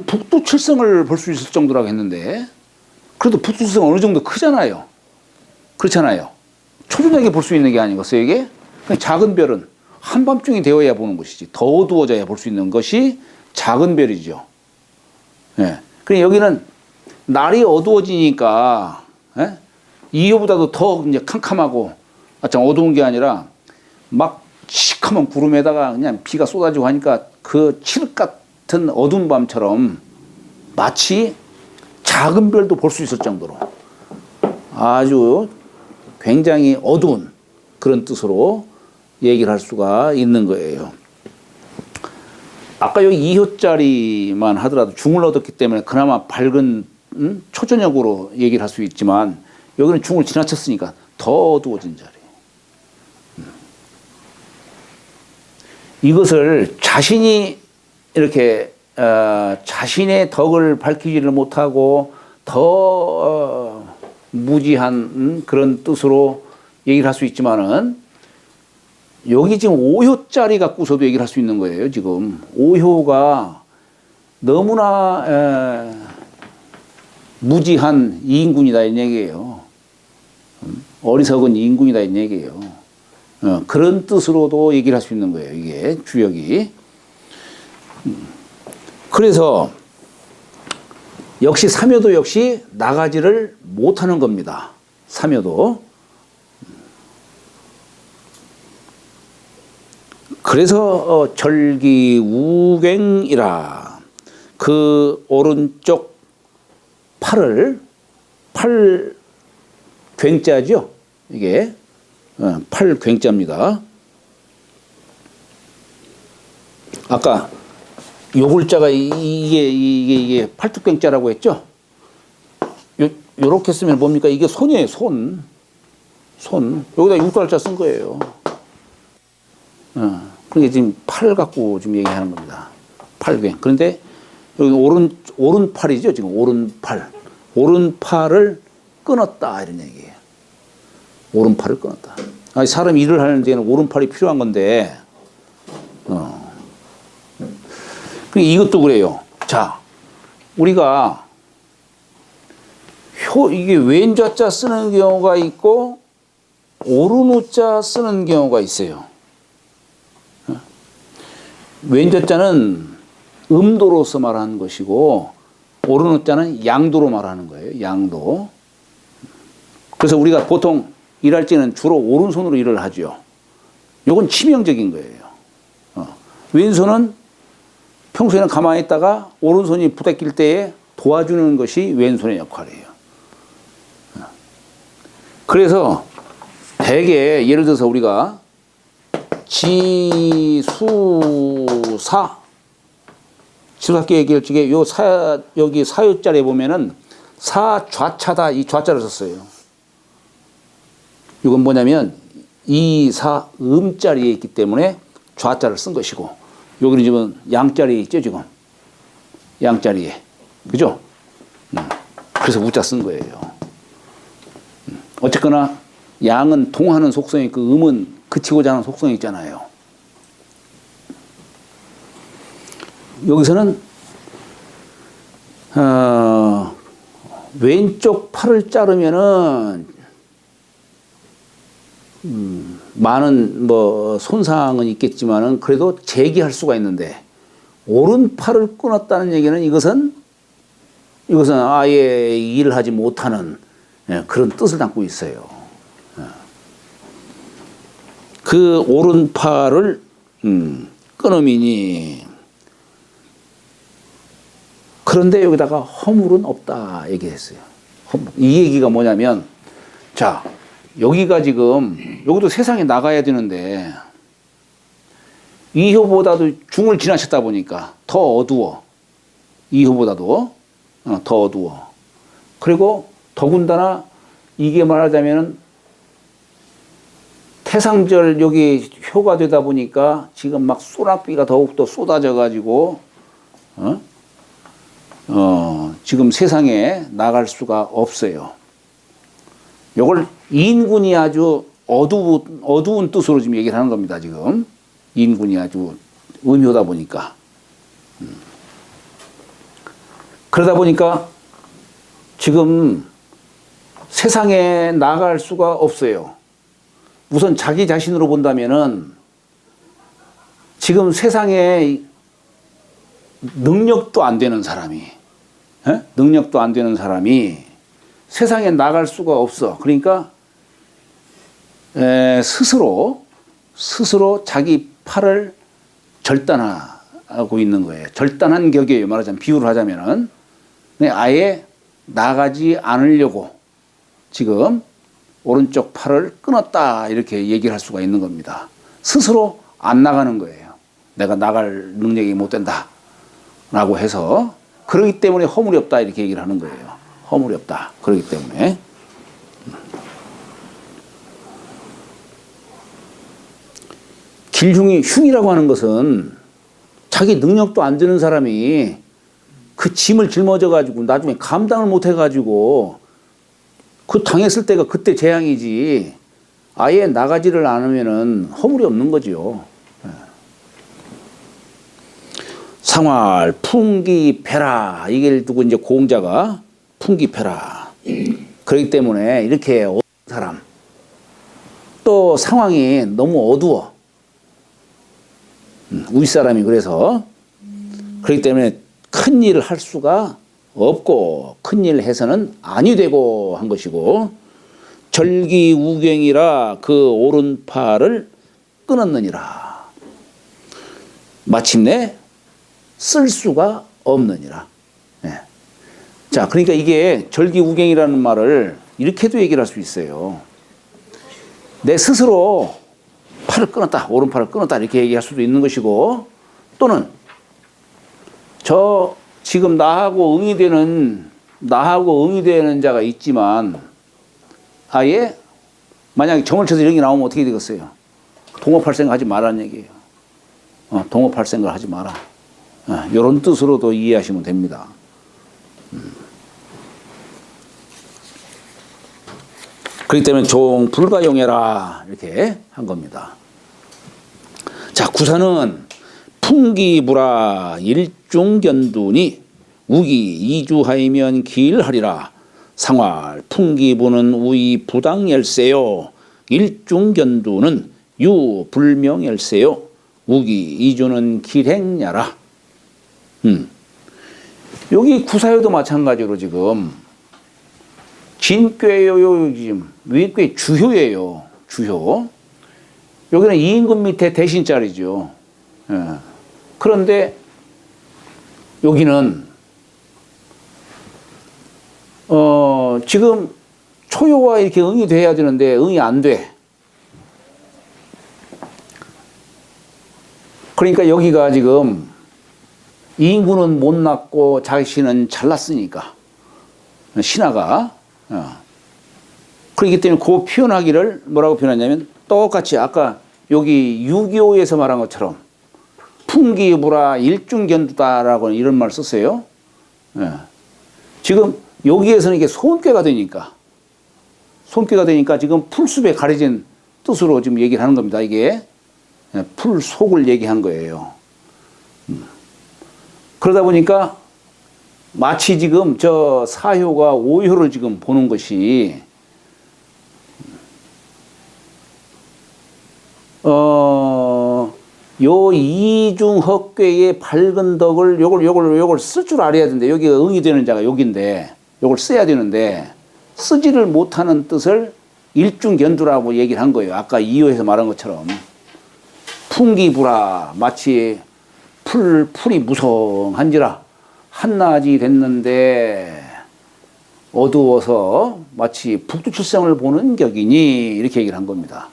북두칠성을 볼 수 있을 정도라고 했는데 그래도 북두칠성 어느 정도 크잖아요. 그렇잖아요. 초저녁에 볼 수 있는 게 아니겠어요 이게? 그러니까 작은 별은 한밤중이 되어야 보는 것이지 더 어두워져야 볼 수 있는 것이 작은 별이죠. 예. 그러니까 여기는 날이 어두워지니까 이후보다도 더 이제 캄캄하고 참 어두운 게 아니라 막 시커먼 구름에다가 그냥 비가 쏟아지고 하니까 그 칠흑 같은 어두운 밤처럼 마치 작은 별도 볼 수 있을 정도로 아주 굉장히 어두운 그런 뜻으로 얘기를 할 수가 있는 거예요. 아까 여기 2호짜리만 하더라도 중을 얻었기 때문에 그나마 밝은 초저녁으로 얘기를 할 수 있지만 여기는 중을 지나쳤으니까 더 어두워진 자리. 이것을 자신이 이렇게 자신의 덕을 밝히지를 못하고 더 무지한 그런 뜻으로 얘기를 할 수 있지만은 여기 지금 5효짜리 갖고서도 얘기를 할 수 있는 거예요. 지금 5효가 너무나 무지한 이인군이다 이 얘기예요. 어리석은 이인군이다 이 얘기예요. 그런 뜻으로도 얘기를 할 수 있는 거예요. 이게 주역이. 그래서 역시 사묘도 역시 나가지를 못하는 겁니다. 사묘도. 그래서 절기우갱이라 그 오른쪽 팔을 팔괭자죠. 이게 팔괭자입니다. 아까 요 글자가 이게 팔뚝괭자라고 했죠. 요렇게 쓰면 뭡니까? 이게 손이에요. 손. 여기다 육달자 쓴 거예요. 그러니까 지금 팔 갖고 지금 얘기하는 겁니다. 팔괭. 그런데 여기 오른팔이죠. 지금 오른팔. 오른팔을 끊었다 이런 얘기예요. 오른팔을 끊었다. 아니, 사람이 일을 하는 데는 오른팔이 필요한 건데, 이것도 그래요. 자, 우리가 이게 왼좌자 쓰는 경우가 있고 오른우자 쓰는 경우가 있어요. 왼좌자는 음도로서 말하는 것이고 오른우자는 양도로 말하는 거예요. 양도. 그래서 우리가 보통 일할 때는 주로 오른손으로 일을 하죠. 이건 치명적인 거예요. 왼손은 평소에는 가만히 있다가 오른손이 부대낄 때에 도와주는 것이 왼손의 역할이에요. 그래서 대개 예를 들어서 우리가 지수사 지수학계 얘기할 적에 여기 사요자리에 보면은 사좌차다 이 좌자를 썼어요. 이건 뭐냐면 이사 음자리에 있기 때문에 좌자를 쓴 것이고 여기는 지금 양자리에 있죠 지금 양자리에 그죠? 그래서 우자 쓴 거예요. 어쨌거나 양은 동하는 속성이 있고 음은 그치고자 하는 속성이 있잖아요. 여기서는 왼쪽 팔을 자르면은 많은 손상은 있겠지만은 그래도 재기할 수가 있는데 오른팔을 끊었다는 얘기는 이것은 아예 일을 하지 못하는 그런 뜻을 담고 있어요. 그 오른팔을 끊음이니 그런데 여기다가 허물은 없다 얘기했어요. 이 얘기가 뭐냐면 자 여기가 지금 여기도 세상에 나가야 되는데 이효보다도 중을 지나셨다 보니까 더 어두워. 이효보다도 더 어두워. 그리고 더군다나 이게 말하자면은 태상절 여기 효가 되다 보니까 지금 막 소낙비가 더욱더 쏟아져 가지고 지금 세상에 나갈 수가 없어요. 요걸 인군이 아주 어두운 뜻으로 지금 얘기를 하는 겁니다. 지금 인군이 아주 음효다 보니까 그러다 보니까 지금 세상에 나갈 수가 없어요. 우선 자기 자신으로 본다면은 지금 세상에 능력도 안 되는 사람이 세상에 나갈 수가 없어. 그러니까 스스로 자기 팔을 절단하고 있는 거예요. 절단한 격이에요. 말하자면 비유를 하자면은 아예 나가지 않으려고 지금 오른쪽 팔을 끊었다 이렇게 얘기를 할 수가 있는 겁니다. 스스로 안 나가는 거예요. 내가 나갈 능력이 못 된다 라고 해서 그러기 때문에 허물이 없다 이렇게 얘기를 하는 거예요. 허물이 없다. 그러기 때문에 흉이라고 하는 것은 자기 능력도 안 되는 사람이 그 짐을 짊어져 가지고 나중에 감당을 못 해 가지고 그 당했을 때가 그때 재앙이지 아예 나가지를 않으면은 허물이 없는 거지요. 상활 풍기패라 이걸 두고 이제 고음자가 풍기패라 그렇기 때문에 이렇게 어두운 사람 또 상황이 너무 어두워 윗사람이 그래서 그렇기 때문에 큰 일을 할 수가 없고 큰 일을 해서는 아니 되고 한 것이고 절기우경이라 그 오른팔을 끊었느니라. 마침내 쓸 수가 없느니라. 예. 자, 그러니까 이게 절기우경이라는 말을 이렇게도 얘기를 할 수 있어요. 내 스스로 팔을 끊었다, 오른팔을 끊었다 이렇게 얘기할 수도 있는 것이고 또는 저 지금 나하고 응이 되는 자가 있지만 아예 만약에 점을 쳐서 이런 게 나오면 어떻게 되겠어요? 동업할 생각 하지 말라는 얘기예요. 동업할 생각 하지 마라. 이런 뜻으로도 이해하시면 됩니다. 그렇기 때문에 종 불가용해라 이렇게 한 겁니다. 자, 구사는 풍기부라 일중견두니 우기 이주하이면 기일하리라. 상활 풍기부는 우이 부당열세요. 일중견두는 유불명열세요. 우기 이주는 길행야라. 여기 구사여도 마찬가지로 지금 진꾀요, 지금 위꾀 주효예요. 주효. 여기는 이임금 밑에 대신자리죠. 예. 그런데 여기는 지금 초효와 이렇게 응이 돼야 되는데 응이 안 돼. 그러니까 여기가 지금 이인구는 못났고 자신은 잘났으니까 신하가 그렇기 때문에 그 표현하기를 뭐라고 표현하냐면 똑같이 아까 여기 6.25에서 말한 것처럼 풍기부라 일중견두다라고 이런 말 썼어요. 지금 여기에서는 이게 손꾀가 되니까 지금 풀숲에 가려진 뜻으로 지금 얘기를 하는 겁니다. 이게 풀속을 얘기한 거예요. 그러다 보니까 마치 지금 저 사효가 오효를 지금 보는 것이 요 이중헛괴의 밝은 덕을 요걸 쓸 줄 알아야 되는데 여기가 응이 되는 자가 여기인데 요걸 써야 되는데 쓰지를 못하는 뜻을 일중견두라고 얘기를 한 거예요. 아까 2호에서 말한 것처럼 풍기부라 마치 풀이 무성한지라 한낮이 됐는데 어두워서 마치 북두칠성을 보는 격이니 이렇게 얘기를 한 겁니다.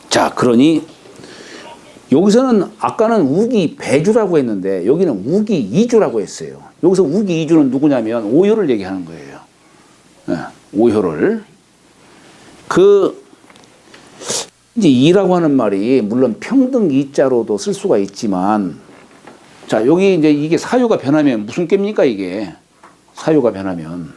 자, 그러니 여기서는 아까는 우기 배주라고 했는데 여기는 우기 이주라고 했어요. 여기서 우기 이주는 누구냐면 오효를 얘기하는 거예요. 오효를. 이제 이라고 하는 말이 물론 평등 이자로도 쓸 수가 있지만 자, 여기 이제 이게 사유가 변하면 무슨 깹니까 이게? 사유가 변하면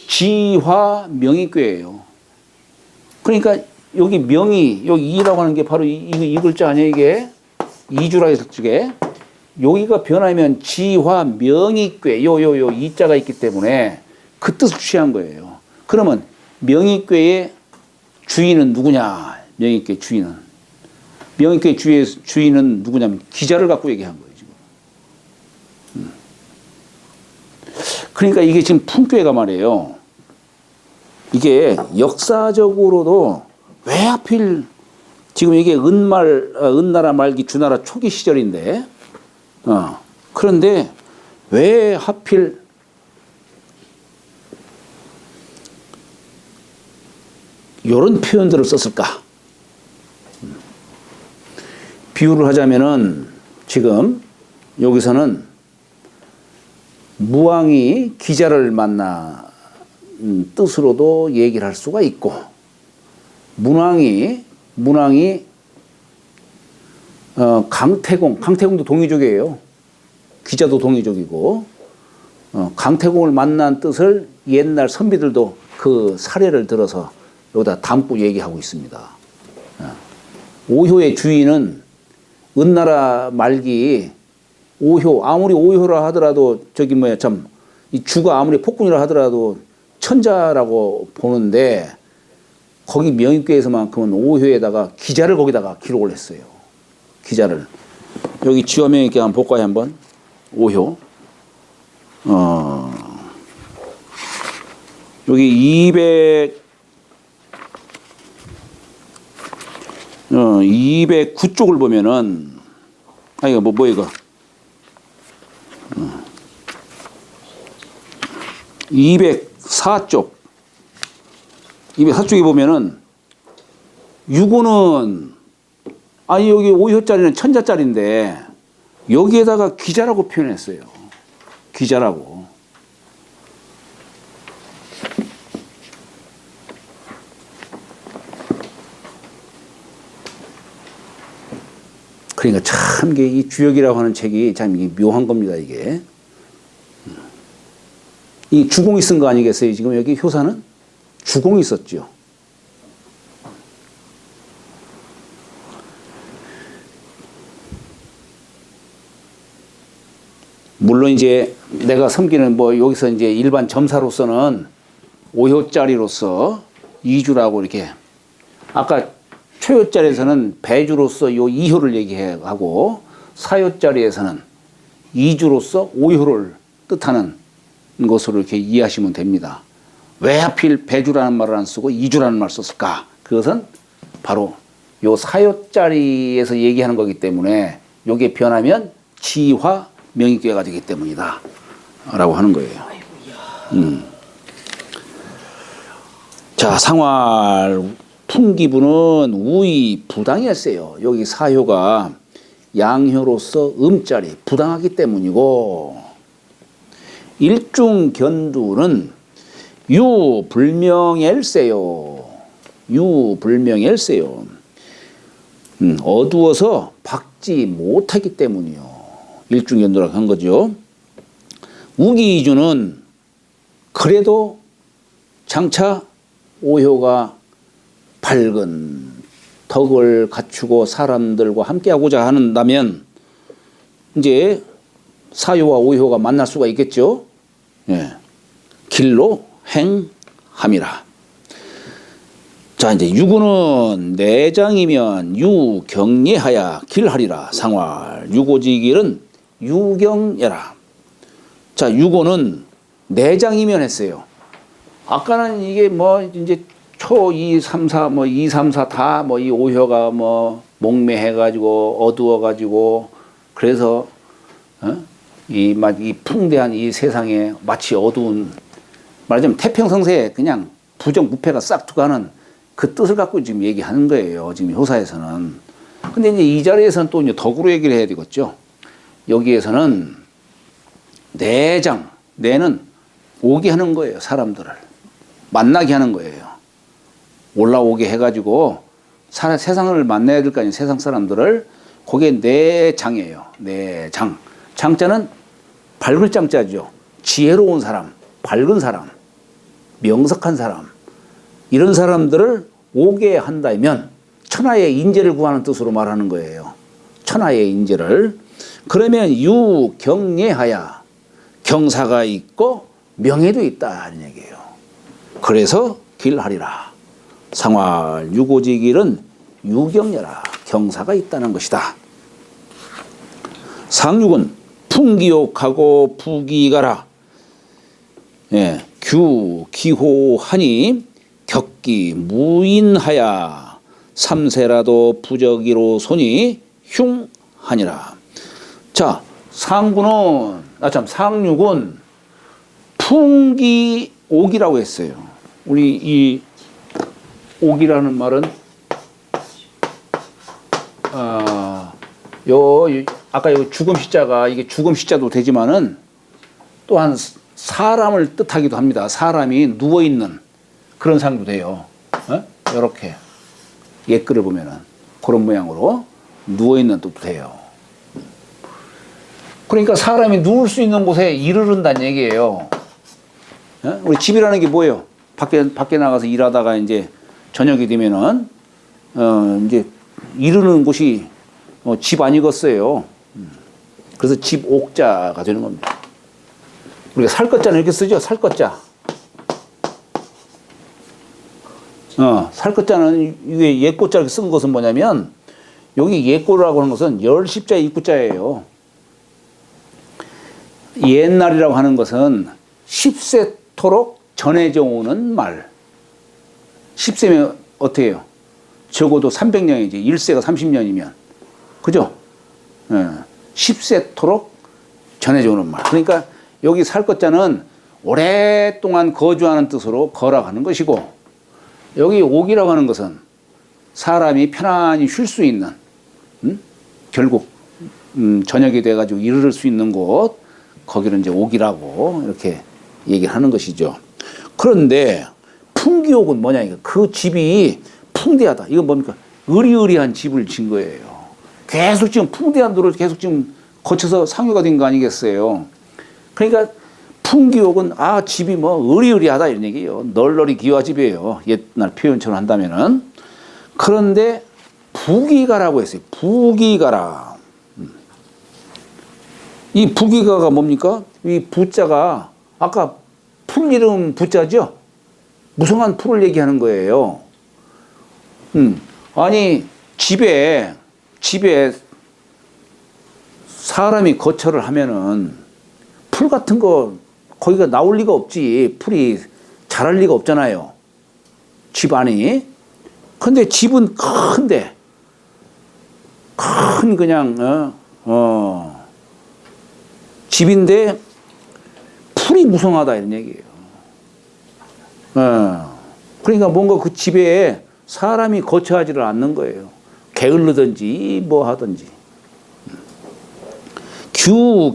지화 명의꾀예요. 그러니까 여기 명의, 여기 이라고 하는 게 바로 이 글자 아니에요, 이게? 이주라 했을 적에 여기가 변하면 지화 명의꾀, 요 이자가 있기 때문에 그 뜻을 취한 거예요. 그러면 명의꾀의 주인은 누구냐? 명의꾀 주인은. 명의꾀 주인은 누구냐면 기자를 갖고 얘기한 거예요, 지금. 그러니까 이게 지금 풍꾀가 말이에요. 이게 역사적으로도 왜 하필 지금 이게 은나라 말기 주나라 초기 시절인데, 그런데 왜 하필 이런 표현들을 썼을까? 비유를 하자면은 지금 여기서는 무왕이 기자를 만나 뜻으로도 얘기를 할 수가 있고 문왕이 강태공도 동의족이에요. 기자도 동의족이고 강태공을 만난 뜻을 옛날 선비들도 그 사례를 들어서 여기다 담고 얘기하고 있습니다. 오효의 주인은 은나라 말기 오효, 아무리 오효라 하더라도 이 주가 아무리 폭군이라 하더라도 천자라고 보는데 거기 명익교에서만큼은 오효에다가 기자를 거기다가 기록을 했어요. 기자를. 여기 지화명익교 한번 볼까요, 한번? 오효. 여기 209쪽을 보면은, 이거 뭐 이거. 204쪽. 204쪽에 보면은, 유고는, 여기 오효자리는 천자자리인데, 여기에다가 기자라고 표현했어요. 기자라고. 그러니까 참 이게 이 주역이라고 하는 책이 참 이게 묘한 겁니다, 이게. 이 주공이 쓴 거 아니겠어요? 지금 여기 효사는 주공이 썼죠. 물론 이제 내가 섬기는 뭐 여기서 이제 일반 점사로서는 오효짜리로서 이주라고 이렇게 아까 초효짜리에서는 배주로서 요 이효를 얘기하고 사효짜리에서는 이주로서 오효를 뜻하는 것으로 이렇게 이해하시면 됩니다. 왜 하필 배주라는 말을 안 쓰고 이주라는 말을 썼을까? 그것은 바로 요 사효짜리에서 얘기하는 거기 때문에 요게 변하면 지화 명익교가 되기 때문이다 라고 하는 거예요. 자, 상활 풍기부는 우의 부당했어요. 여기 사효가 양효로서 음자리 부당하기 때문이고, 일중견두는 유불명엘세요. 유불명엘세요. 어두워서 박지 못하기 때문이요. 일중견두라고 한 거죠. 우기이주는 그래도 장차 오효가 밝은 덕을 갖추고 사람들과 함께하고자 한다면 이제 사효와 오효가 만날 수가 있겠죠. 예. 길로 행함이라. 자, 이제 유구는 내장이면 유경예하야 길하리라. 상활 유고지길은 유경예라. 자, 유고는 내장이면 했어요. 아까는 이게 뭐 이제 초 2, 3, 4, 뭐 2, 3, 4 다 뭐 이 오효가 뭐 목매해가지고 어두워가지고 그래서 이 풍대한 이 세상에 마치 어두운 말하자면 태평성세에 그냥 부정부패가 싹둑하는 그 뜻을 갖고 지금 얘기하는 거예요. 지금 효사에서는. 근데 이제 이 자리에서는 또 이제 덕으로 얘기를 해야 되겠죠. 여기에서는 내장, 내는 오게 하는 거예요. 사람들을. 만나게 하는 거예요. 올라오게 해가지고 세상을 만나야 될 거 아니에요. 세상 사람들을. 그게 내장이에요. 내장. 장자는 밝을 장자죠. 지혜로운 사람, 밝은 사람, 명석한 사람. 이런 사람들을 오게 한다면 천하의 인재를 구하는 뜻으로 말하는 거예요. 천하의 인재를. 그러면 유경예하야. 경사가 있고 명예도 있다 하는 얘기예요. 그래서 길하리라. 상활 유고지길은 유경예라. 경사가 있다는 것이다. 상육은 풍기욕하고 부기가라. 예, 기호하니 격기 무인하야. 삼세라도 부적이로 손이 흉하니라. 자, 상육은 풍기옥이라고 했어요. 우리 이 옥이라는 말은 아까 요 죽음 시자가 이게 죽음 시자도 되지만은 또한 사람을 뜻하기도 합니다. 사람이 누워 있는 그런 상도 돼요. 이렇게 옛글을 보면은 그런 모양으로 누워 있는 뜻도 돼요. 그러니까 사람이 누울 수 있는 곳에 이르른다는 얘기예요. 우리 집이라는 게 뭐예요? 밖에 나가서 일하다가 이제 저녁이 되면은 이제 이르는 곳이 집 아니겠어요. 그래서 집옥자가 되는 겁니다. 우리가 살 것자는 이렇게 쓰죠. 살 것자. 살것자는 이게 옛꽃자 이렇게 쓴 것은 뭐냐면 여기 옛꽃이라고 하는 것은 열십자 입구자예요. 옛날이라고 하는 것은 10세토록 전해져 오는 말. 10세면 어떻게 해요? 적어도 300년이지. 1세가 30년이면. 그죠? 10세토록 전해져 오는 말. 그러니까 여기 살것자는 오랫동안 거주하는 뜻으로 거라가는 것이고, 여기 옥이라고 하는 것은 사람이 편안히 쉴 수 있는, 결국 저녁이 돼가지고 이르를 수 있는 곳, 거기를 이제 옥이라고 이렇게 얘기를 하는 것이죠. 그런데 풍기옥은 뭐냐, 이거. 그 집이 풍대하다. 이건 뭡니까? 의리의리한 집을 진 거예요. 계속 지금 풍대한 도를 계속 지금 거쳐서 상류가 된 거 아니겠어요? 그러니까 풍기옥은 집이 뭐 의리의리하다 이런 얘기예요. 널널이 기와 집이에요. 옛날 표현처럼 한다면은. 그런데 부귀가라고 했어요. 부귀가라. 이 부귀가가 뭡니까? 이 부자가 아까 풀 이름 부자죠? 무성한 풀을 얘기하는 거예요. 아니 집에 사람이 거처를 하면은 풀 같은 거 거기가 나올 리가 없지. 풀이 자랄 리가 없잖아요. 집 안이. 근데 집은 큰데 큰 그냥 집인데 풀이 무성하다 이런 얘기예요. 그러니까 뭔가 그 집에 사람이 거처하지를 않는 거예요. 게을르든지 뭐 하든지.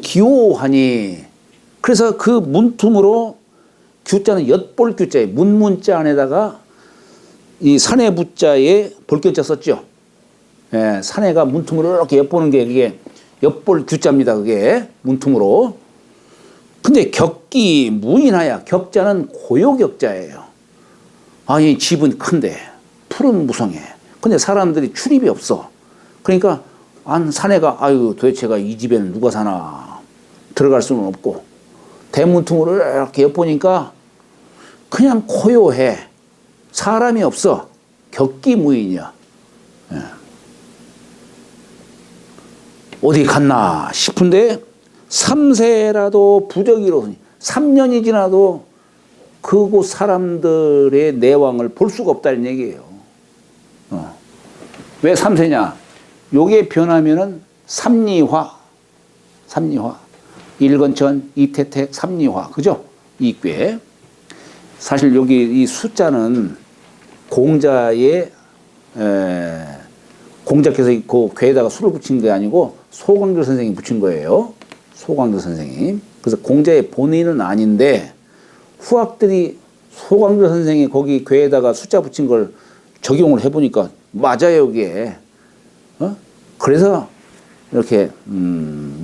기오하니. 그래서 그 문틈으로 규자는 엿볼규자에 문문자 안에다가 이 산해 부자에 볼견자 썼죠. 예, 산해가 문틈으로 이렇게 엿보는 게 그게 엿볼규자입니다. 그게 문틈으로. 근데 격기 무인하야. 격자는 고요격자예요. 아니 집은 큰데 풀은 무성해. 근데 사람들이 출입이 없어. 그러니까 사내가 도대체가 이 집에는 누가 사나 들어갈 수는 없고 대문틈으로 이렇게 엿보니까 그냥 고요해. 사람이 없어. 격기무인이야. 예. 어디 갔나 싶은데 3세라도 부적이로우니 3년이 지나도 그곳 사람들의 내왕을 볼 수가 없다는 얘기예요. 왜 3세냐? 요게 변하면은 삼리화. 일건천, 이태택, 삼리화. 그죠? 이괴. 사실 여기 이 숫자는 공자의 공자께서 그 괴에다가 수를 붙인 게 아니고 소광조 선생이 붙인 거예요. 소광조 선생이. 그래서 공자의 본인은 아닌데 후학들이 소광조 선생이 거기 괴에다가 숫자 붙인 걸 적용을 해보니까 맞아요, 여기에. 그래서 이렇게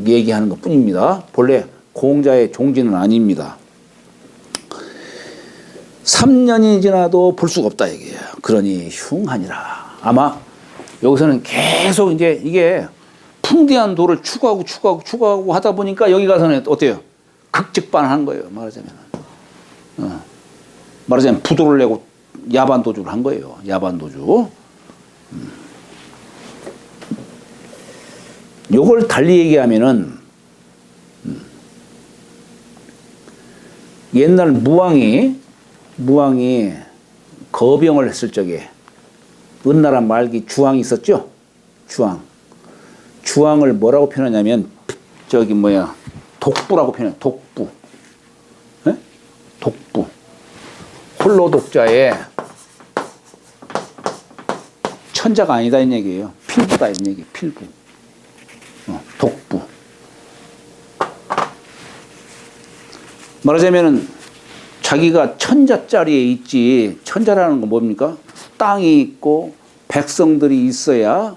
얘기하는 것 뿐입니다. 본래 공자의 종지는 아닙니다. 3년이 지나도 볼 수가 없다 이게요. 그러니 흉하니라. 아마 여기서는 계속 이제 이게 풍대한 도를 추구하고 하다 보니까 여기 가서는 어때요? 극직반한 거예요. 말하자면 부도를 내고 야반도주를 한 거예요. 야반도주. 요걸 달리 얘기하면은 옛날 무왕이 거병을 했을 적에 은나라 말기 주왕이 있었죠. 주왕을 뭐라고 표현하냐면 독부라고 표현해요. 독부. 네? 독부. 홀로 독자에 천자가 아니다 이런 얘기예요. 필부다 이런 얘기. 필부. 독부. 말하자면은 자기가 천자짜리에 있지. 천자라는 건 뭡니까? 땅이 있고 백성들이 있어야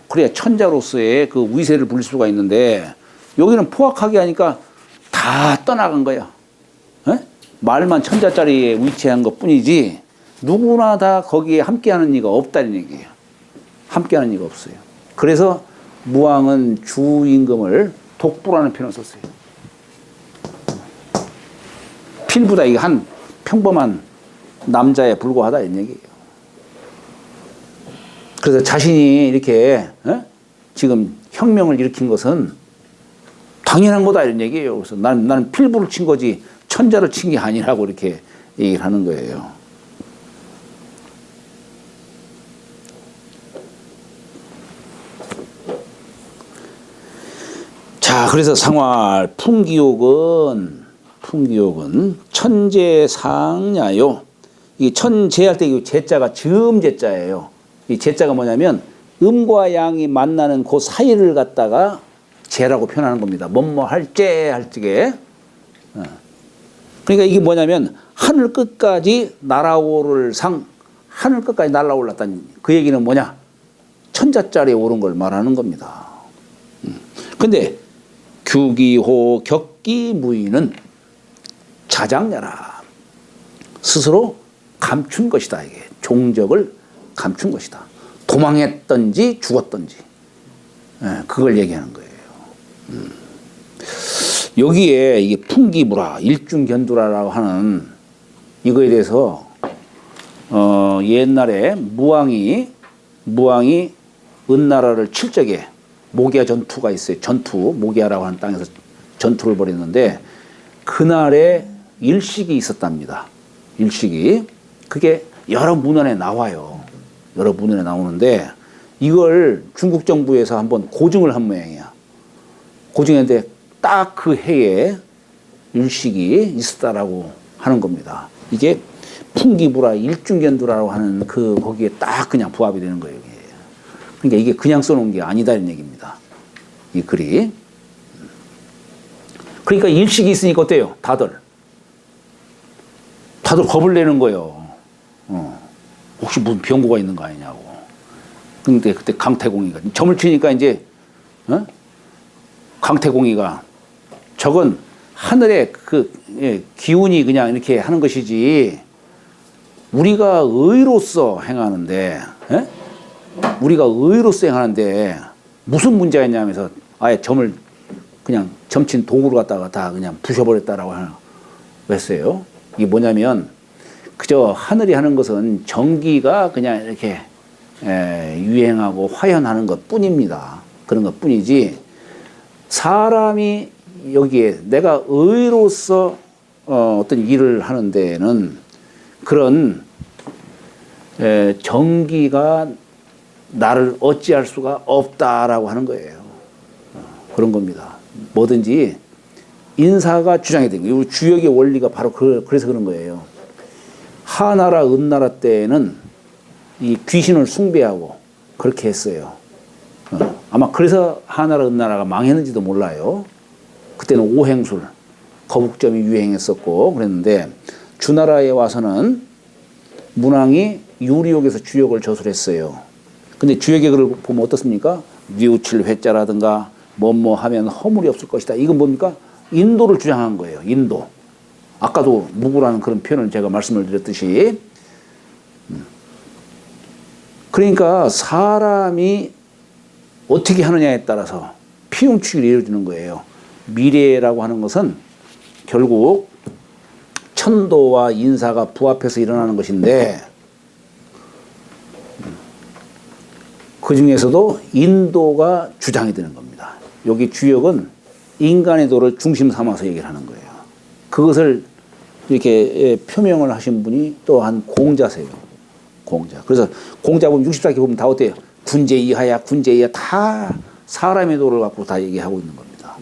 그래야 천자로서의 그 위세를 부릴 수가 있는데 여기는 포악하게 하니까 다 떠나간 거야. 에? 말만 천자짜리에 위치한 것 뿐이지 누구나 다 거기에 함께하는 이가 없다는 얘기예요. 함께하는 이가 없어요. 그래서 무왕은 주임금을 독부라는 표현을 썼어요. 필부다. 이게 한 평범한 남자에 불과하다 이런 얘기예요. 그래서 자신이 이렇게 지금 혁명을 일으킨 것은 당연한 거다 이런 얘기예요. 그래서 나는 필부를 친 거지 천자를 친 게 아니라고 이렇게 얘기를 하는 거예요. 자, 그래서 상활 풍기옥은 천재상야요. 이 천재할 때 이 제자가 즈음제자예요. 이 제자가 뭐냐면 음과 양이 만나는 그 사이를 갖다가 재라고 표현하는 겁니다. 뭐뭐 할제 할 적에. 그러니까 이게 뭐냐면 하늘 끝까지 날아오를 상, 하늘 끝까지 날아올랐다는 그 얘기는 뭐냐? 천자짜리에 오른 걸 말하는 겁니다. 근데 규기호 격기무의는 자장야라. 스스로 감춘 것이다. 이게 종적을 감춘 것이다. 도망했던지 죽었던지 그걸 얘기하는 거예요. 여기에 이게 풍기무라 일중견두라라고 하는 이거에 대해서 옛날에 무왕이 은나라를 칠 적에 모기야 전투가 있어요. 모기야라고 하는 땅에서 전투를 벌였는데 그날에 일식이 있었답니다. 일식이. 그게 여러 문헌에 나와요. 여러 문헌에 나오는데 이걸 중국 정부에서 한번 고증을 한 모양이야. 고증했는데 딱 그 해에 일식이 있었다라고 하는 겁니다. 이게 풍기부라 일중견두라고 하는 거기에 딱 그냥 부합이 되는 거예요. 그러니까 이게 그냥 써놓은 게 아니다 이런 얘기입니다. 이 글이. 그러니까 일식이 있으니까 어때요? 다들 겁을 내는 거예요. 혹시 무슨 병고가 있는 거 아니냐고. 근데 그때 강태공이가 점을 치니까 이제 강태공이가 저건 하늘의 기운이 그냥 이렇게 하는 것이지 우리가 의로서 행하는데 무슨 문제가 있냐면서 아예 점을 그냥 점친 도구를 갖다가 다 그냥 부셔버렸다라고 했어요. 이게 뭐냐면 그저 하늘이 하는 것은 전기가 그냥 이렇게 유행하고 화현하는 것 뿐입니다. 그런 것 뿐이지 사람이 여기에 내가 의로서 어떤 일을 하는 데에는 그런 전기가 나를 어찌할 수가 없다라고 하는 거예요. 그런 겁니다. 뭐든지 인사가 주장이 된 거예요. 주역의 원리가 바로 그래서 그런 거예요. 하나라 은나라 때에는 이 귀신을 숭배하고 그렇게 했어요. 아마 그래서 하나라 은나라가 망했는지도 몰라요. 그때는 오행술, 거북점이 유행했었고 그랬는데 주나라에 와서는 문왕이 유리옥에서 주역을 저술했어요. 근데 주역의 글을 보면 어떻습니까? 뉘우칠 회자라든가 뭐뭐 하면 허물이 없을 것이다. 이건 뭡니까? 인도를 주장한 거예요. 인도. 아까도 무구라는 그런 표현을 제가 말씀을 드렸듯이. 그러니까 사람이 어떻게 하느냐에 따라서 피용치기를 이루어지는 거예요. 미래라고 하는 것은 결국 천도와 인사가 부합해서 일어나는 것인데 그 중에서도 인도가 주장이 되는 겁니다. 여기 주역은 인간의 도를 중심 삼아서 얘기를 하는 거예요. 그것을 이렇게 표명을 하신 분이 또 한 공자세요. 공자. 그래서 공자 보면 64기 보면 다 어때요? 군제 이하야, 군제 이하 다 사람의 도를 갖고 다 얘기하고 있는 겁니다.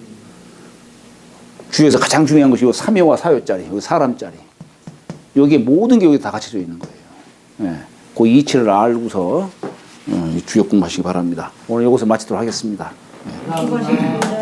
주에서 가장 중요한 것이 삼요와 사요짜리, 사람짜리. 여기에 모든 게 여기 다 갖춰져 있는 거예요. 네. 그 이치를 알고서 주역 공부하시기 바랍니다. 오늘 여기서 마치도록 하겠습니다. 수고하셨습니다.